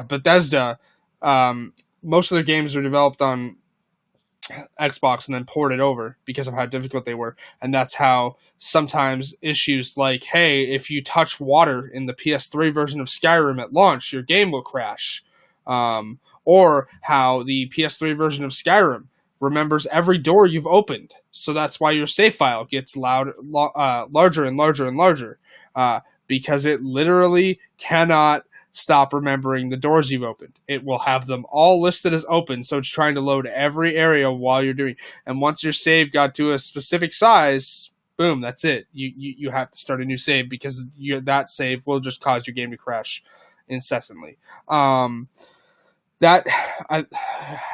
Bethesda, most of their games were developed on Xbox and then ported over because of how difficult they were. And that's how sometimes issues hey, if you touch water in the PS3 version of Skyrim at launch, your game will crash. Or how the PS3 version of Skyrim remembers every door you've opened. So that's why your save file gets larger and larger and larger. Because it literally cannot stop remembering the doors you've opened. It will have them all listed as open, so it's trying to load every area while you're doing. And once your save got to a specific size, boom, that's it. You have to start a new save because that save will just cause your game to crash incessantly. I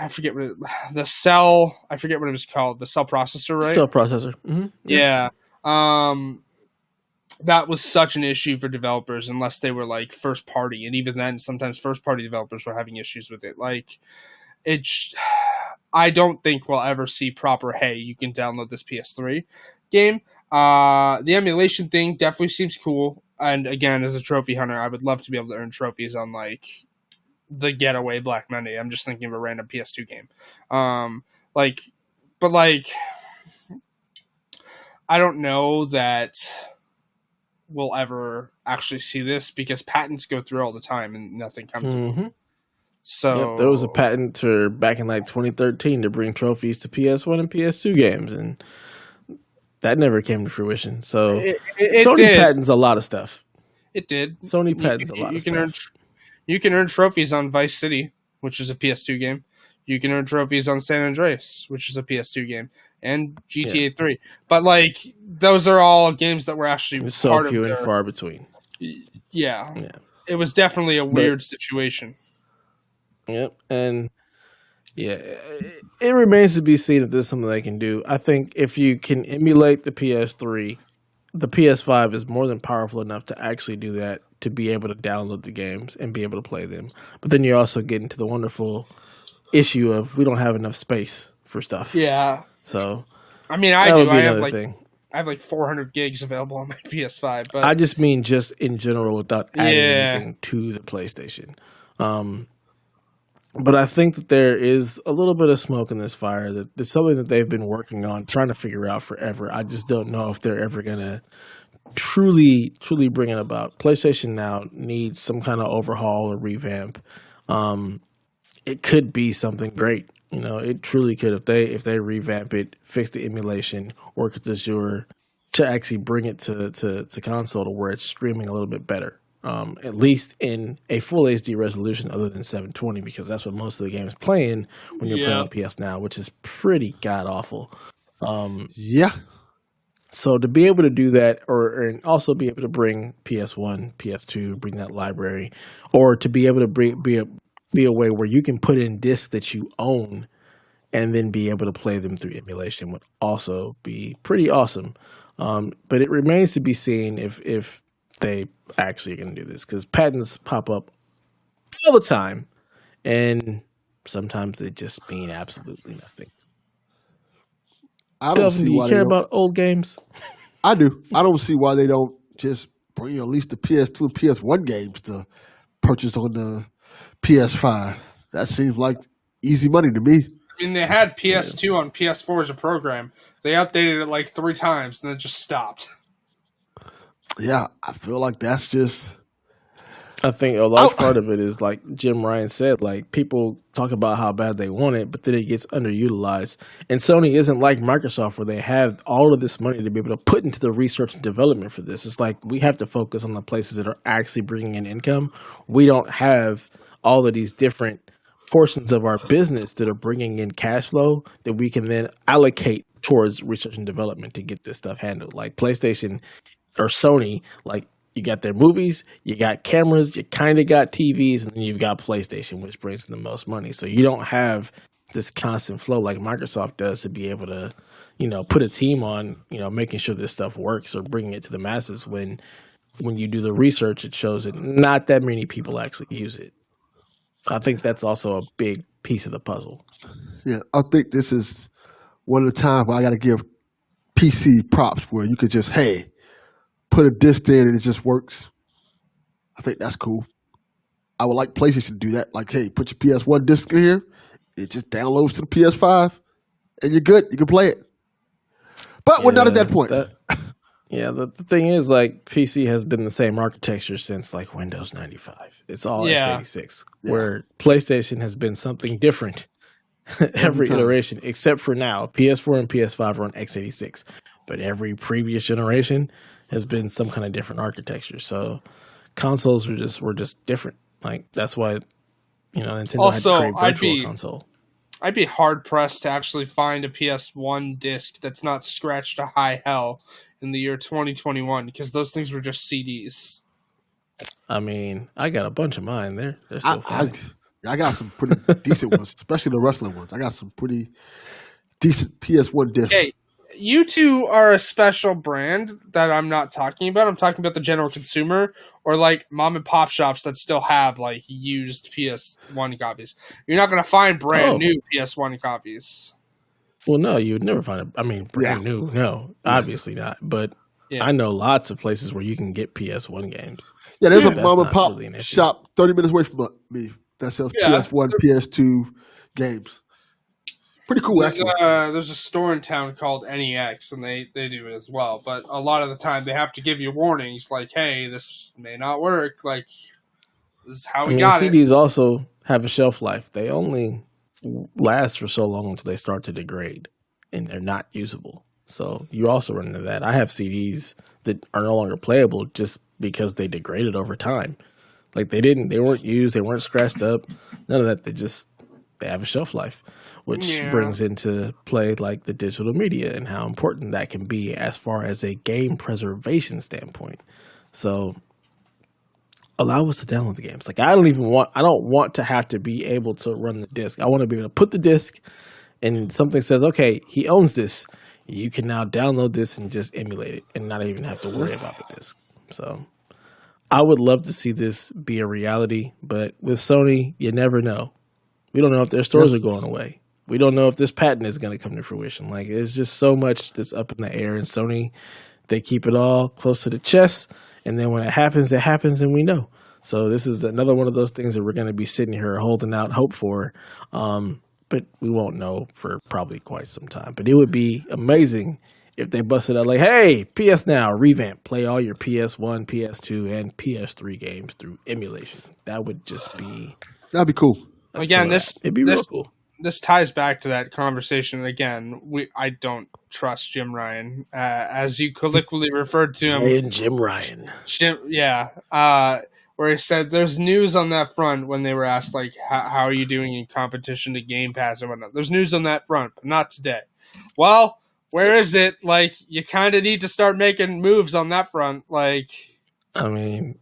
forget what the cell. I forget what it was called. The cell processor, right? Cell processor. Mm-hmm. Yeah. That was such an issue for developers unless they were first party, and even then sometimes first party developers were having issues with it. I don't think we'll ever see proper, hey, you can download this PS3 game. The emulation thing definitely seems cool, and again, as a trophy hunter, I would love to be able to earn trophies on the Getaway Black Monday. I'm just thinking of a random PS2 game. I don't know that we'll ever actually see this because patents go through all the time and nothing comes of it. So there was a patent back in 2013 to bring trophies to PS1 and PS2 games, and that never came to fruition. So Sony patents a lot of stuff. It did. Sony patents a lot of stuff. You can earn trophies on Vice City, which is a PS2 game. You can earn trophies on San Andreas, which is a PS2 game, and GTA 3. But those are all games that were actually so few and far between. Yeah. It was definitely a weird situation. Yep, and it remains to be seen if there's something they can do. I think if you can emulate the PS3, the PS5 is more than powerful enough to actually do that, to be able to download the games and be able to play them. But then you also get into the wonderful issue of we don't have enough space for stuff. Yeah. So, I mean, I do. I have 400 gigs available on my PS5. But I just mean just in general without adding anything to the PlayStation. But I think that there is a little bit of smoke in this fire. That there's something that they've been working on, trying to figure out forever. I just don't know if they're ever going to truly bring it about. PlayStation Now needs some kind of overhaul or revamp. It could be something great. It truly could if they revamp it, fix the emulation, work with Azure to actually bring it to console to where it's streaming a little bit better. At least in a full HD resolution other than 720, because that's what most of the games playing when you're playing PS Now, which is pretty god awful. So to be able to do that, and also be able to bring PS1, PS2, bring that library, or to be able to be a way where you can put in discs that you own and then be able to play them through emulation would also be pretty awesome. But it remains to be seen if they actually are going to do this, because patents pop up all the time, and sometimes they just mean absolutely nothing. I don't Delvin, see do you why they care don't. about old games? I do. I don't see why they don't just bring at least the PS2 and PS1 games to purchase on the PS5. That seems like easy money to me. I mean, they had PS2 on PS4 as a program. They updated it like 3 times and then just stopped. Yeah, I feel like that's just. I think a large part of it is, like Jim Ryan said, like people talk about how bad they want it, but then it gets underutilized. And Sony isn't like Microsoft, where they have all of this money to be able to put into the research and development for this. It's like we have to focus on the places that are actually bringing in income. We don't have all of these different portions of our business that are bringing in cash flow that we can then allocate towards research and development to get this stuff handled. Like PlayStation or Sony, like, you got their movies, you got cameras, you kind of got TVs, and then you've got PlayStation, which brings the most money. So you don't have this constant flow like Microsoft does to be able to, put a team on, making sure this stuff works or bringing it to the masses. When you do the research, it shows that not that many people actually use it. I think that's also a big piece of the puzzle. Yeah, I think this is one of the times where I got to give PC props, where you could just, put a disc in and it just works. I think that's cool. I would like PlayStation to do that. Like, hey, put your PS1 disc in here. It just downloads to the PS5, and you're good. You can play it. But we're not at that point. The thing is, like, PC has been the same architecture since, like, Windows 95. It's all x86. Where PlayStation has been something different every iteration, except for now. PS4 and PS5 are on x86. But every previous generation has been some kind of different architecture. So consoles were just different. Like, that's why, Nintendo also, had to create Virtual Console. I'd be hard pressed to actually find a PS1 disc that's not scratched to high hell in the year 2021, because those things were just CDs. I mean, I got a bunch of mine. They're still fine. I got some pretty decent ones, especially the wrestling ones. I got some pretty decent PS1 discs. Hey, you two are a special brand that I'm not talking about. I'm talking about the general consumer, or like mom and pop shops that still have like used PS1 copies. You're not going to find brand new PS1 copies. Well, no, you would never find brand new. No, obviously not. But I know lots of places where you can get PS1 games. Yeah, there's a mom and pop shop 30 minutes away from me that sells PS1, PS2 games. Pretty cool, actually. There's a store in town called NEX, and they do it as well. But a lot of the time, they have to give you warnings, like, hey, this may not work. Like, this is how we got it. CDs also have a shelf life. They only last for so long until they start to degrade, and they're not usable. So you also run into that. I have CDs that are no longer playable just because they degraded over time. Like, they weren't used, they weren't scratched up, none of that. They have a shelf life, which brings into play like the digital media and how important that can be as far as a game preservation standpoint. So allow us to download the games. Like, I don't want to have to be able to run the disc. I want to be able to put the disc and something says, okay, he owns this. You can now download this and just emulate it and not even have to worry about the disc. So I would love to see this be a reality, but with Sony, you never know. We don't know if their stores are going away. We don't know if this patent is going to come to fruition. Like, there's just so much that's up in the air. And Sony, they keep it all close to the chest. And then when it happens, and we know. So this is another one of those things that we're going to be sitting here holding out hope for. But we won't know for probably quite some time. But it would be amazing if they busted out like, hey, PS Now, revamp, play all your PS1, PS2, and PS3 games through emulation. That would just be... That'd be cool. Again, it'd be real cool. This ties back to that conversation again. I don't trust Jim Ryan, as you colloquially referred to him. And Jim Ryan. Where he said there's news on that front when they were asked, like, how are you doing in competition to Game Pass and whatnot. There's news on that front, but not today. Well, where is it? Like, you kind of need to start making moves on that front. Like, I mean,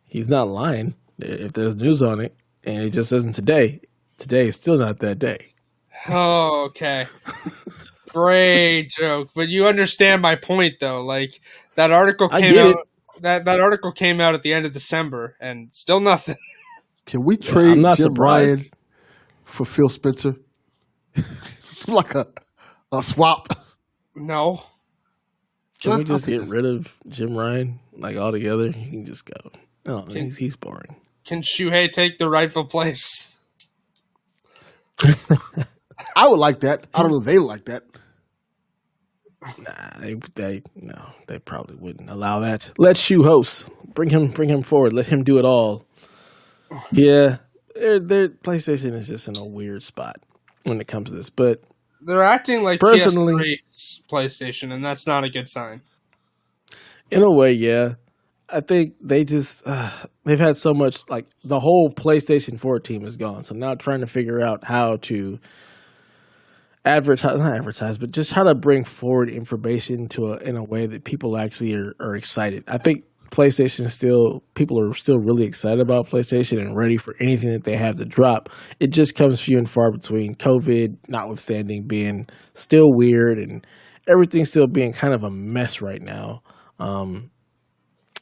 he's not lying. If there's news on it, and it just isn't today is still not that day. Oh, okay. Great joke. But you understand my point, though. Like, that article came out. That article came out at the end of December, and still nothing. Can we I'm trade not Jim surprised. Ryan for Phil Spencer? Like a swap? No. Can we I'll just take get this. rid of Jim Ryan like altogether? He can just go. No, he's boring. Can Shuhei take the rightful place? I would like that. I don't know if they like that. Nah, they probably wouldn't allow that. Let Shu host. Bring him forward. Let him do it all. Yeah, their PlayStation is just in a weird spot when it comes to this. But They're acting like Personally- PS3's PlayStation, and that's not a good sign. in a way, yeah, I think they just they've had so much, like the whole PlayStation 4 team is gone. So now trying to figure out how to not advertise, but just how to bring forward information in a way that people actually are excited. I think people are still really excited about PlayStation and ready for anything that they have to drop. It just comes few and far between, COVID notwithstanding being still weird and everything still being kind of a mess right now.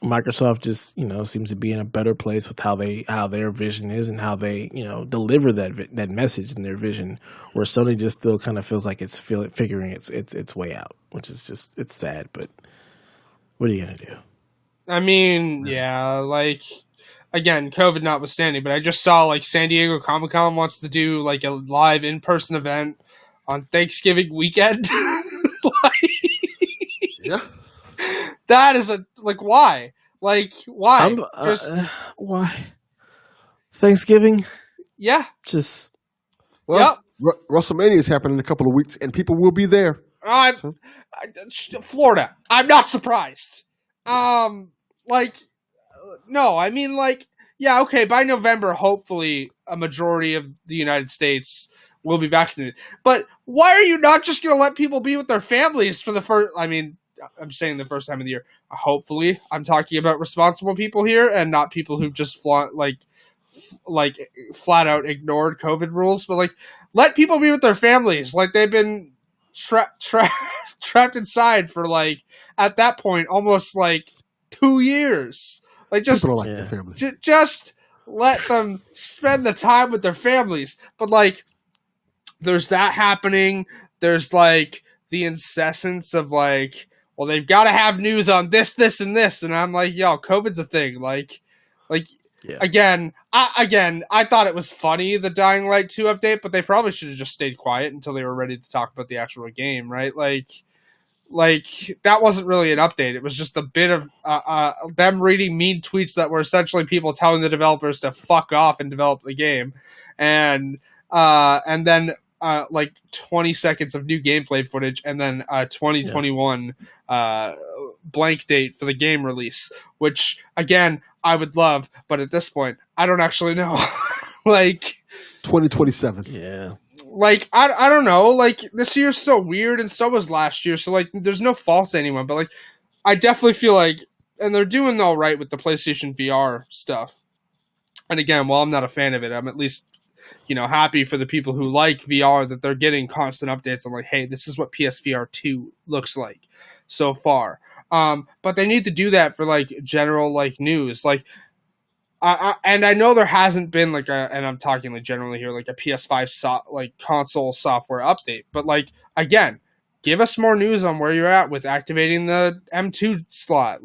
Microsoft just, seems to be in a better place with how their vision is and how they, deliver that message in their vision, where Sony just still kind of feels like it's figuring its way out, which is just, it's sad, but what are you going to do? I mean, yeah, like, again, COVID notwithstanding, but I just saw, like, San Diego Comic-Con wants to do, like, a live in-person event on Thanksgiving weekend. Yeah. That is why? Like, why? Why? Thanksgiving? Yeah. Just Well, WrestleMania is happening in a couple of weeks, and people will be there. Florida. I'm not surprised. No, I mean, like, yeah, okay, by November, hopefully a majority of the United States will be vaccinated. But why are you not just going to let people be with their families for the first, I mean, I'm saying the first time of the year. Hopefully, I'm talking about responsible people here and not people who just flat out ignored COVID rules. But, like, let people be with their families. Like, they've been trapped inside for, like, at that point, almost, like, 2 years. Like, just People don't like their family. just let them spend the time with their families. But, like, there's that happening. There's, like, the incessance of, like, well, they've got to have news on this, and this. And I'm like, yo, COVID's a thing. yeah. Again, I thought it was funny, the Dying Light 2 update, but they probably should have just stayed quiet until they were ready to talk about the actual game, right? Like that wasn't really an update. It was just a bit of them reading mean tweets that were essentially people telling the developers to fuck off and develop the game. And then 20 seconds of new gameplay footage, and then 2021 blank date for the game release, which, again, I would love, but at this point, I don't actually know. 2027. Yeah. Like, I don't know. Like, this year's so weird, and so was last year, so, like, there's no fault to anyone, but, like, I definitely feel like, and they're doing all right with the PlayStation VR stuff. And again, while I'm not a fan of it, I'm at least, happy for the people who like VR that they're getting constant updates on, like, hey, this is what PSVR 2 looks like so far. But they need to do that for, like, general, like, news. Like, and I know there hasn't been, like, and I'm talking, like, generally here, like, a PS5 console software update. But, like, again, give us more news on where you're at with activating the M2 slot.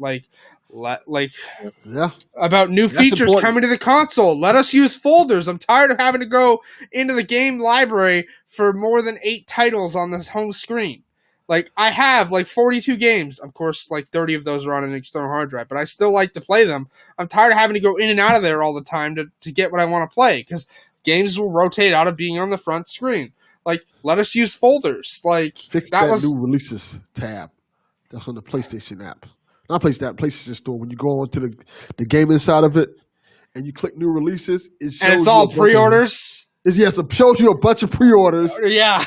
About new features important. coming to the console. Let us use folders. I'm tired of having to go into the game library for more than 8 titles on this home screen. Like, I have, like, 42 games. Of course, like, 30 of those are on an external hard drive, but I still like to play them. I'm tired of having to go in and out of there all the time to get what I want to play, because games will rotate out of being on the front screen. Like, let us use folders. Like, Fix that new releases tab. That's on the PlayStation app. Not PlayStation Store. When you go on to the game inside of it and you click new releases, it shows and it's all pre-orders. Yes, it shows you a bunch of pre-orders. Yeah.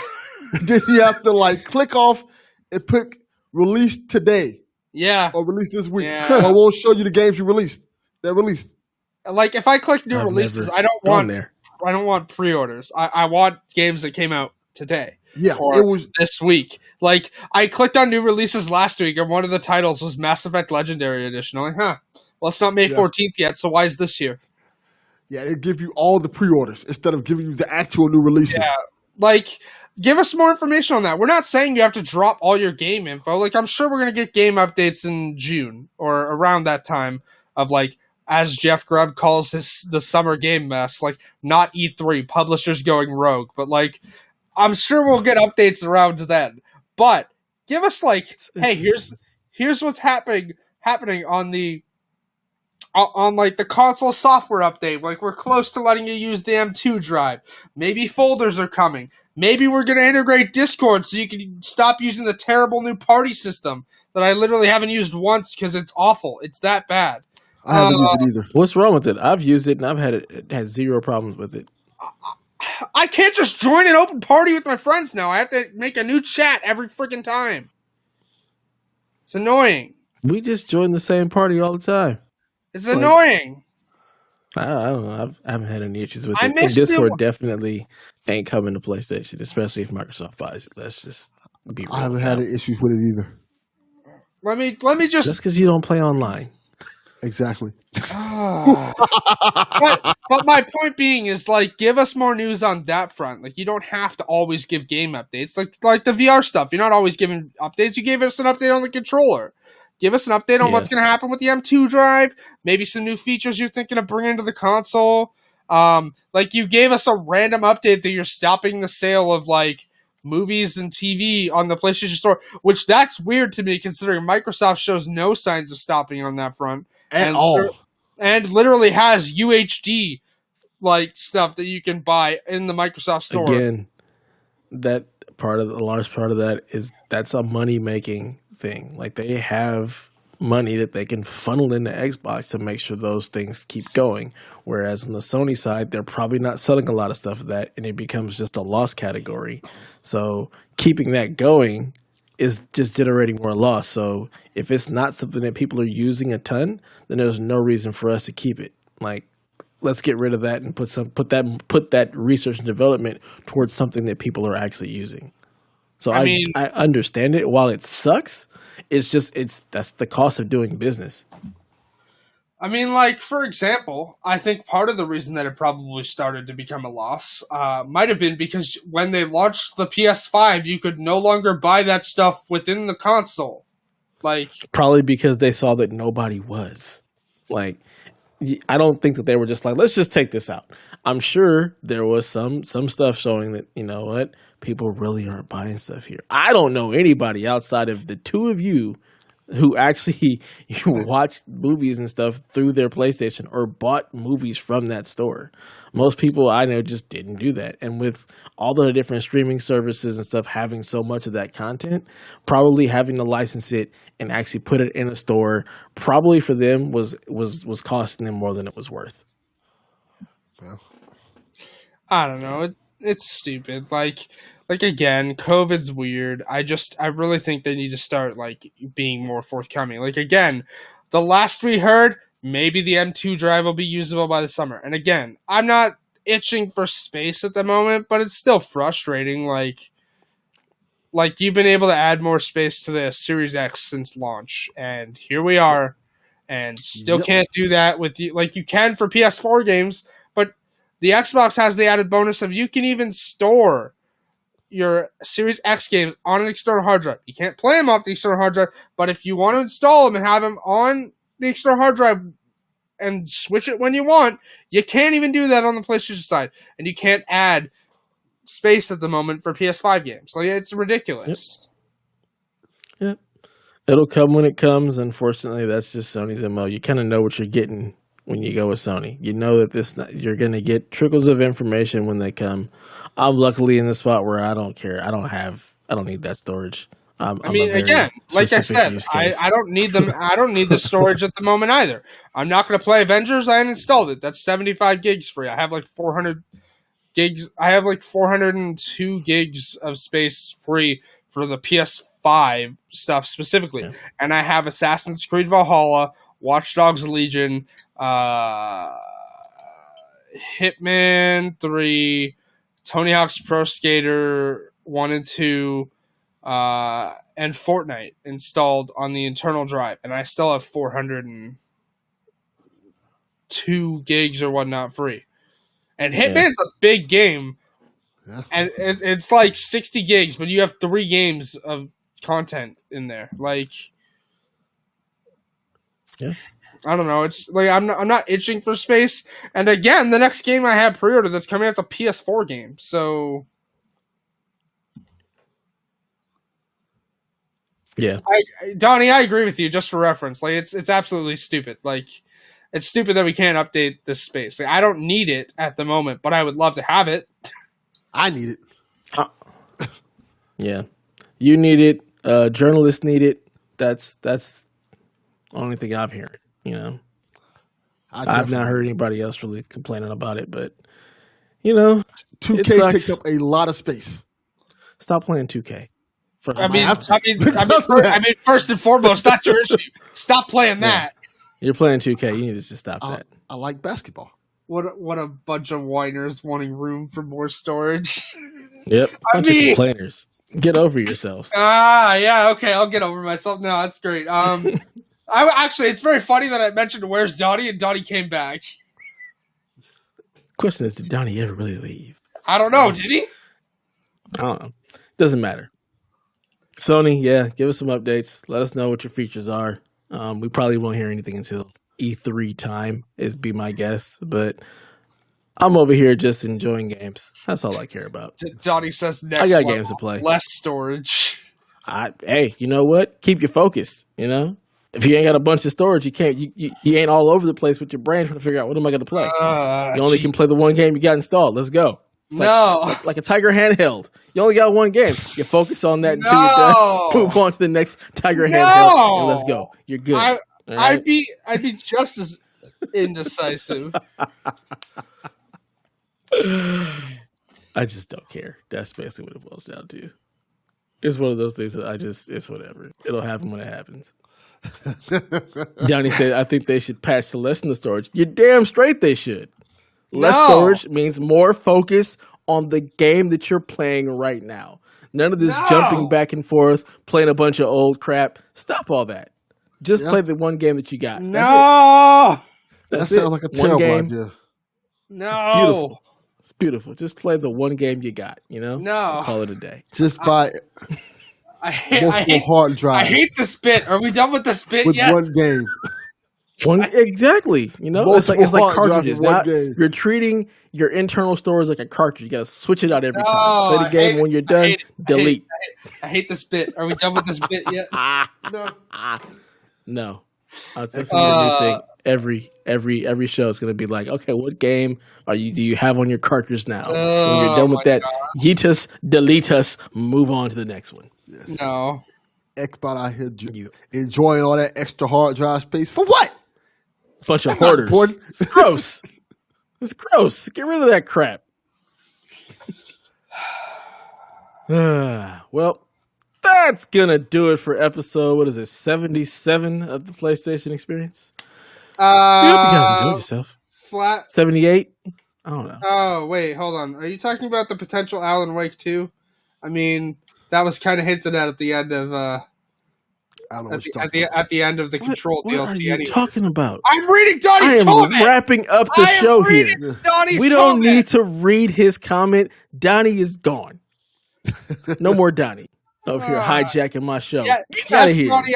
Then you have to, like, click off and pick release today. Yeah. Or release this week. Yeah. Or it won't show you the games you released. That released. Like, if I click new releases, I don't want there. I don't want pre-orders. I want games that came out today. Yeah, for it was. this week. Like, I clicked on new releases last week, and one of the titles was Mass Effect Legendary Edition. I'm like, well, it's not May 14th yet, so why is this here? Yeah, they give you all the pre-orders instead of giving you the actual new releases. Yeah, like, give us more information on that. We're not saying you have to drop all your game info. Like, I'm sure we're going to get game updates in June or around that time of, like, as Jeff Grubb calls the summer game mess, like, not E3, publishers going rogue. But, like, I'm sure we'll get updates around then. But give us, like, hey, here's what's happening on the like the console software update. Like, we're close to letting you use the M2 drive. Maybe folders are coming. Maybe we're going to integrate Discord so you can stop using the terrible new party system that I literally haven't used once because it's awful. It's that bad. I haven't used it either. What's wrong with it? I've used it and I've had zero problems with it. I can't just join an open party with my friends now. I have to make a new chat every freaking time. It's annoying. We just join the same party all the time. It's annoying. I don't know. I haven't had any issues with I it. And missed Discord it. definitely ain't coming to PlayStation, especially if Microsoft buys it. Let's just be real. I haven't had any issues with it either. Let me just because you don't play online. Exactly. but my point being is, like, give us more news on that front. Like, you don't have to always give game updates. Like the VR stuff, you're not always giving updates. You gave us an update on the controller. Give us an update on what's going to happen with the M2 drive. Maybe some new features you're thinking of bringing to the console. Like, you gave us a random update that you're stopping the sale of, like, movies and TV on the PlayStation Store, which that's weird to me considering Microsoft shows no signs of stopping on that front. At all. And literally has UHD, like, stuff that you can buy in the Microsoft Store. Again, a large part of that is that's a money-making thing. Like, they have money that they can funnel into Xbox to make sure those things keep going. Whereas on the Sony side, they're probably not selling a lot of stuff of that, and it becomes just a loss category. So keeping that going is just generating more loss. So if it's not something that people are using a ton, then there's no reason for us to keep it. Like, let's get rid of that and put that research and development towards something that people are actually using. So I understand it. While it sucks, that's the cost of doing business. I mean, like, for example, I think part of the reason that it probably started to become a loss might have been because when they launched the PS5, you could no longer buy that stuff within the console. Like, probably because they saw that nobody was. Like, I don't think that they were just like, let's just take this out. I'm sure there was some stuff showing that, you know what, people really aren't buying stuff here. I don't know anybody outside of the two of you who actually watched movies and stuff through their PlayStation or bought movies from that store. Most people I know just didn't do that. And with all the different streaming services and stuff having so much of that content, probably having to license it and actually put it in a store probably for them was costing them more than it was worth. Well, I don't know. It's stupid. Like, again, COVID's weird. I really think they need to start, like, being more forthcoming. Like, again, the last we heard, maybe the M2 drive will be usable by the summer. And again, I'm not itching for space at the moment, but it's still frustrating. Like, you've been able to add more space to the Series X since launch, and here we are, and still can't do that with you. Like, you can for PS4 games, but the Xbox has the added bonus of you can even store your Series X games on an external hard drive. You can't play them off the external hard drive, but if you want to install them and have them on the external hard drive and switch it when you want, you can't even do that on the PlayStation side. And you can't add space at the moment for PS5 games. Like, it's ridiculous. Yep. It'll come when it comes. Unfortunately, that's just Sony's MO. You kind of know what you're getting when you go with Sony. You know that you're going to get trickles of information when they come. I'm luckily in the spot where I don't care. I don't need that storage. I mean, again, like I said, I don't need them. I don't need the storage at the moment either. I'm not going to play Avengers. I uninstalled it. That's 75 gigs free. I have like 400 gigs. I have like 402 gigs of space free for the PS5 stuff specifically. Yeah. And I have Assassin's Creed Valhalla, Watch Dogs Legion, Hitman 3, Tony Hawk's Pro Skater 1 and 2, and Fortnite installed on the internal drive, and I still have 402 gigs or whatnot free. And Hitman's a big game, and it's like 60 gigs, but you have 3 games of content in there. Like, I don't know. It's like I'm not itching for space. And again, the next game I have pre-ordered that's coming out is a PS4 game. So, yeah, Donnie, I agree with you. Just for reference, like it's absolutely stupid. Like, it's stupid that we can't update this space. Like, I don't need it at the moment, but I would love to have it. I need it. Yeah, you need it. Journalists need it. That's the only thing I'm hearing. You know, I've not heard anybody else really complaining about it. But 2K takes up a lot of space. Stop playing 2K. I mean, first and foremost, that's your issue. Stop playing that. You're playing 2K. You need to just stop that. I like basketball. What a bunch of whiners wanting room for more storage. Yep. Bunch of complainers. Get over yourselves. Yeah, okay, I'll get over myself. No, that's great. It's very funny that I mentioned where's Donnie, and Donnie came back. Question is, did Donnie ever really leave? I don't know. Did he? I don't know. Doesn't matter. Sony, give us some updates. Let us know what your features are. We probably won't hear anything until E3 time, be my guess. But I'm over here just enjoying games. That's all I care about. Donnie says next. I got games to play. Less storage. Hey, you know what? Keep you focused. If you ain't got a bunch of storage, you can't. You ain't all over the place with your brain trying to figure out what am I going to play. You only can play the one game you got installed. Let's go. It's like a Tiger handheld. You only got one game. You focus on that until you're done. Move on to the next Tiger handheld, and let's go. You're good. I'd be just as indecisive. I just don't care. That's basically what it boils down to. It's one of those things that it's whatever. It'll happen when it happens. Johnny said, I think they should patch to lessen the storage. You're damn straight they should. Less storage means more focus on the game that you're playing right now. None of this jumping back and forth, playing a bunch of old crap. Stop all that. Just play the one game that you got. That sounds like a terrible idea. No. It's beautiful. It's beautiful. Just play the one game you got, No. Call it a day. Just buy multiple hard drives. I hate this bit. Are we done with this bit with yet? one game. Exactly. It's like cartridges. Now, game. you're treating your internal storage like a cartridge. You got to switch it out every time. Play the game. When you're done, delete. I hate this bit. Are we done with this bit yet? No. It's a new thing. Every show is going to be like, okay, what game do you have on your cartridge now? When you're done with that, yeet us, delete us, move on to the next one. Yes. No. Ekbot out here enjoying all that extra hard drive space for what? Bunch of hoarders. It's gross. It's gross. Get rid of that crap. Well, that's gonna do it for episode 77 of the PlayStation Experience. I hope you guys enjoyed yourself. 78. I don't know. Oh wait, hold on. Are you talking about the potential Alan Wake 2? I mean, that was kind of hinted at the end of at the end of the Control DLC. What are you talking about? I'm reading Donnie's comment. I am wrapping up the show here. Donnie's we don't need to read his comment. Donnie is gone. No more Donnie over here hijacking my show. Yeah, Get out of here. Donnie,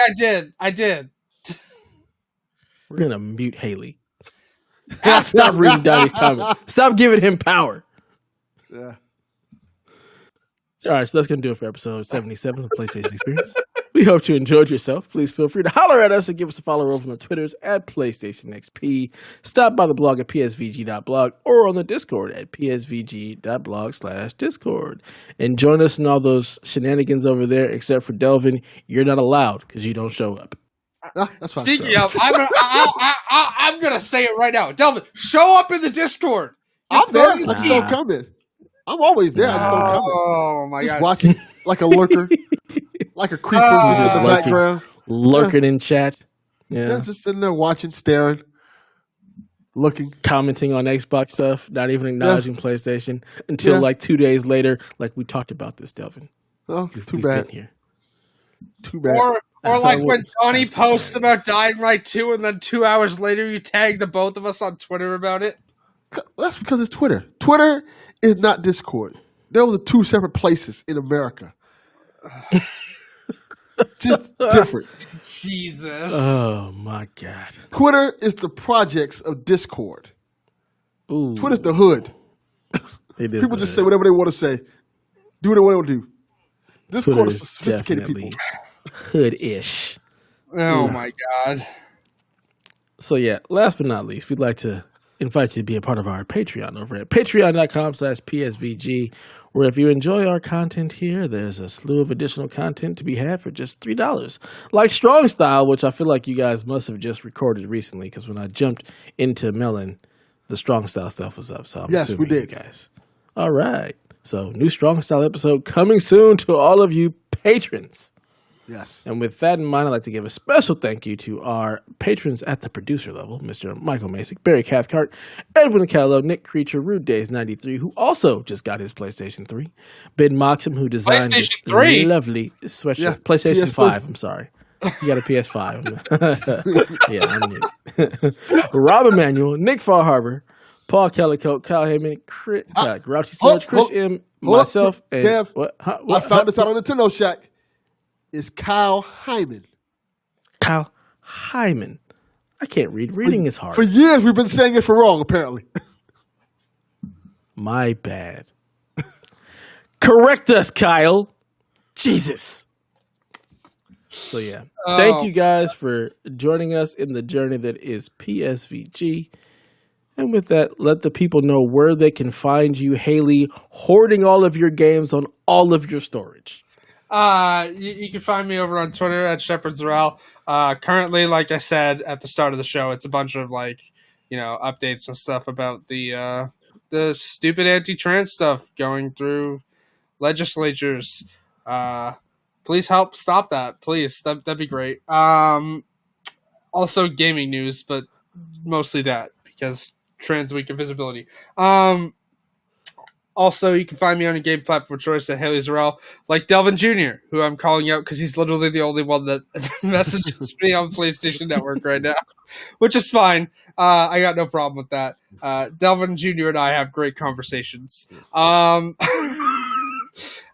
I did. We're gonna mute Haley. Stop reading Donnie's comment. Stop giving him power. Yeah. All right, so that's going to do it for episode 77 of PlayStation Experience. We hope you enjoyed yourself. Please feel free to holler at us and give us a follow over on the Twitters at PlayStationXP. Stop by the blog at psvg.blog or on the Discord at psvg.blog/Discord. And join us in all those shenanigans over there, except for Delvin. You're not allowed because you don't show up. That's fine. Speaking of, I'm going to say it right now. Delvin, show up in the Discord. I'm there. I just don't come in. I'm always there. I just don't come in. Oh, my God. Just watching like a lurker. Like a creeper who's in the background. Lurking in chat. Yeah, just sitting there watching, staring. looking. commenting on Xbox stuff, not even acknowledging PlayStation until like 2 days later. Like, we talked about this, Delvin. Oh, We've too bad. been here. Too bad. Or like when Donnie That's posts hilarious. about Dying Light 2 and then 2 hours later you tag the both of us on Twitter about it. That's because it's Twitter. Twitter is not Discord. Those are two separate places in America. Just different. Jesus. Oh my God. Twitter is the projects of Discord. Ooh, Twitter's the hood. it is People the just hood. say whatever they want to say. Do what they want to do. Discord Twitter is for sophisticated definitely people. hood-ish. Oh my God. So yeah, last but not least, we'd like to invite you to be a part of our Patreon over at patreon.com/PSVG, where if you enjoy our content here, there's a slew of additional content to be had for just $3. Like Strong Style, which I feel like you guys must have just recorded recently, because when I jumped into Melon, the Strong Style stuff was up. So I'm Yes, we assuming did. you guys. All right. So new Strong Style episode coming soon to all of you patrons. Yes. And with that in mind, I'd like to give a special thank you to our patrons at the producer level, Mr. Michael Masick, Barry Cathcart, Edwin Callow, Nick Creature, Rude Days 93, who also just got his PlayStation 3, Ben Moxham, who designed this PlayStation 3? lovely sweatshirt. Yeah, PlayStation PS3. 5, I'm sorry. You got a PS5. Yeah, I'm new. Rob Emanuel, Nick Far Harbor, Paul Kellicote, Kyle Heyman, Grouchy Surge, Chris M., myself, and... Dev, what? I found this out on Nintendo Shack. It's Kyle Hyman. Kyle Hyman. I can't read. Reading is hard. For years, we've been saying it for wrong, apparently. My bad. Correct us, Kyle. Jesus. So, yeah. Thank you guys for joining us in the journey that is PSVG. And with that, let the people know where they can find you, Haley, hoarding all of your games on all of your storage. You can find me over on Twitter at ShepardZarel. Currently, like I said at the start of the show, it's a bunch of updates and stuff about the stupid anti-trans stuff going through legislatures. Please help stop that, please. That'd be great. Also gaming news, but mostly that because Trans Week of Visibility. Also, you can find me on a game platform choice at Haley Zarel, like Delvin Jr., who I'm calling out because he's literally the only one that messages me on PlayStation Network right now, which is fine. I got no problem with that. Delvin Jr. and I have great conversations. You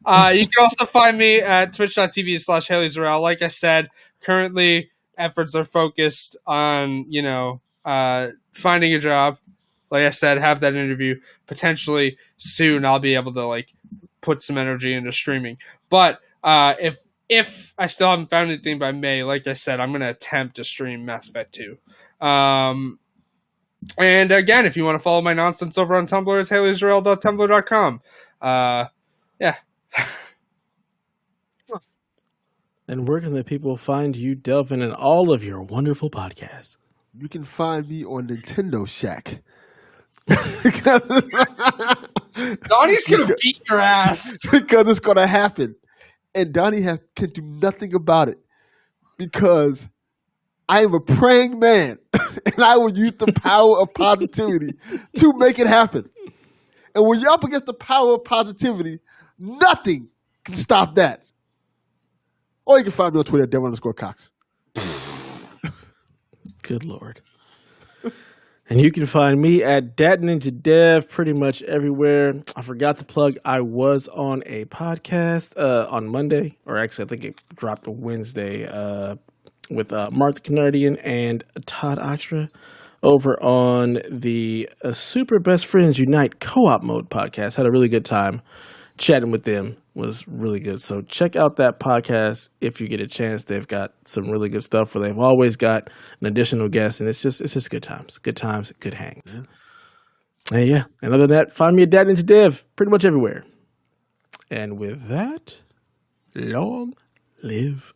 can also find me at twitch.tv/Haley Zarel. Like I said, currently efforts are focused on, finding a job. Like I said, have that interview. Potentially soon I'll be able to put some energy into streaming. But if I still haven't found anything by May, like I said, I'm going to attempt to stream Mass Effect 2. And again, if you want to follow my nonsense over on Tumblr, it's haleyisrael.tumblr.com. Yeah. And where can the people find you, Delvin, and all of your wonderful podcasts? You can find me on Nintendo Shack. Donnie's going to beat your ass. Because it's going to happen. And Donnie can do nothing about it. Because I am a praying man. And I will use the power of positivity to make it happen. And when you're up against the power of positivity, nothing can stop that. Or you can find me on Twitter at Devin_Cox. Good Lord. And you can find me at Dat Ninja Dev pretty much everywhere. I forgot to plug, I was on a podcast on Monday, or actually I think it dropped on Wednesday with Mark the Canardian and Todd Oxtra over on the Super Best Friends Unite Co-op Mode podcast. Had a really good time chatting with them. Was really good. So check out that podcast if you get a chance. They've got some really good stuff where they've always got an additional guest, and it's just good times, good hangs. And yeah, and other than that, find me at Dat Ninja Dev pretty much everywhere. And with that, long live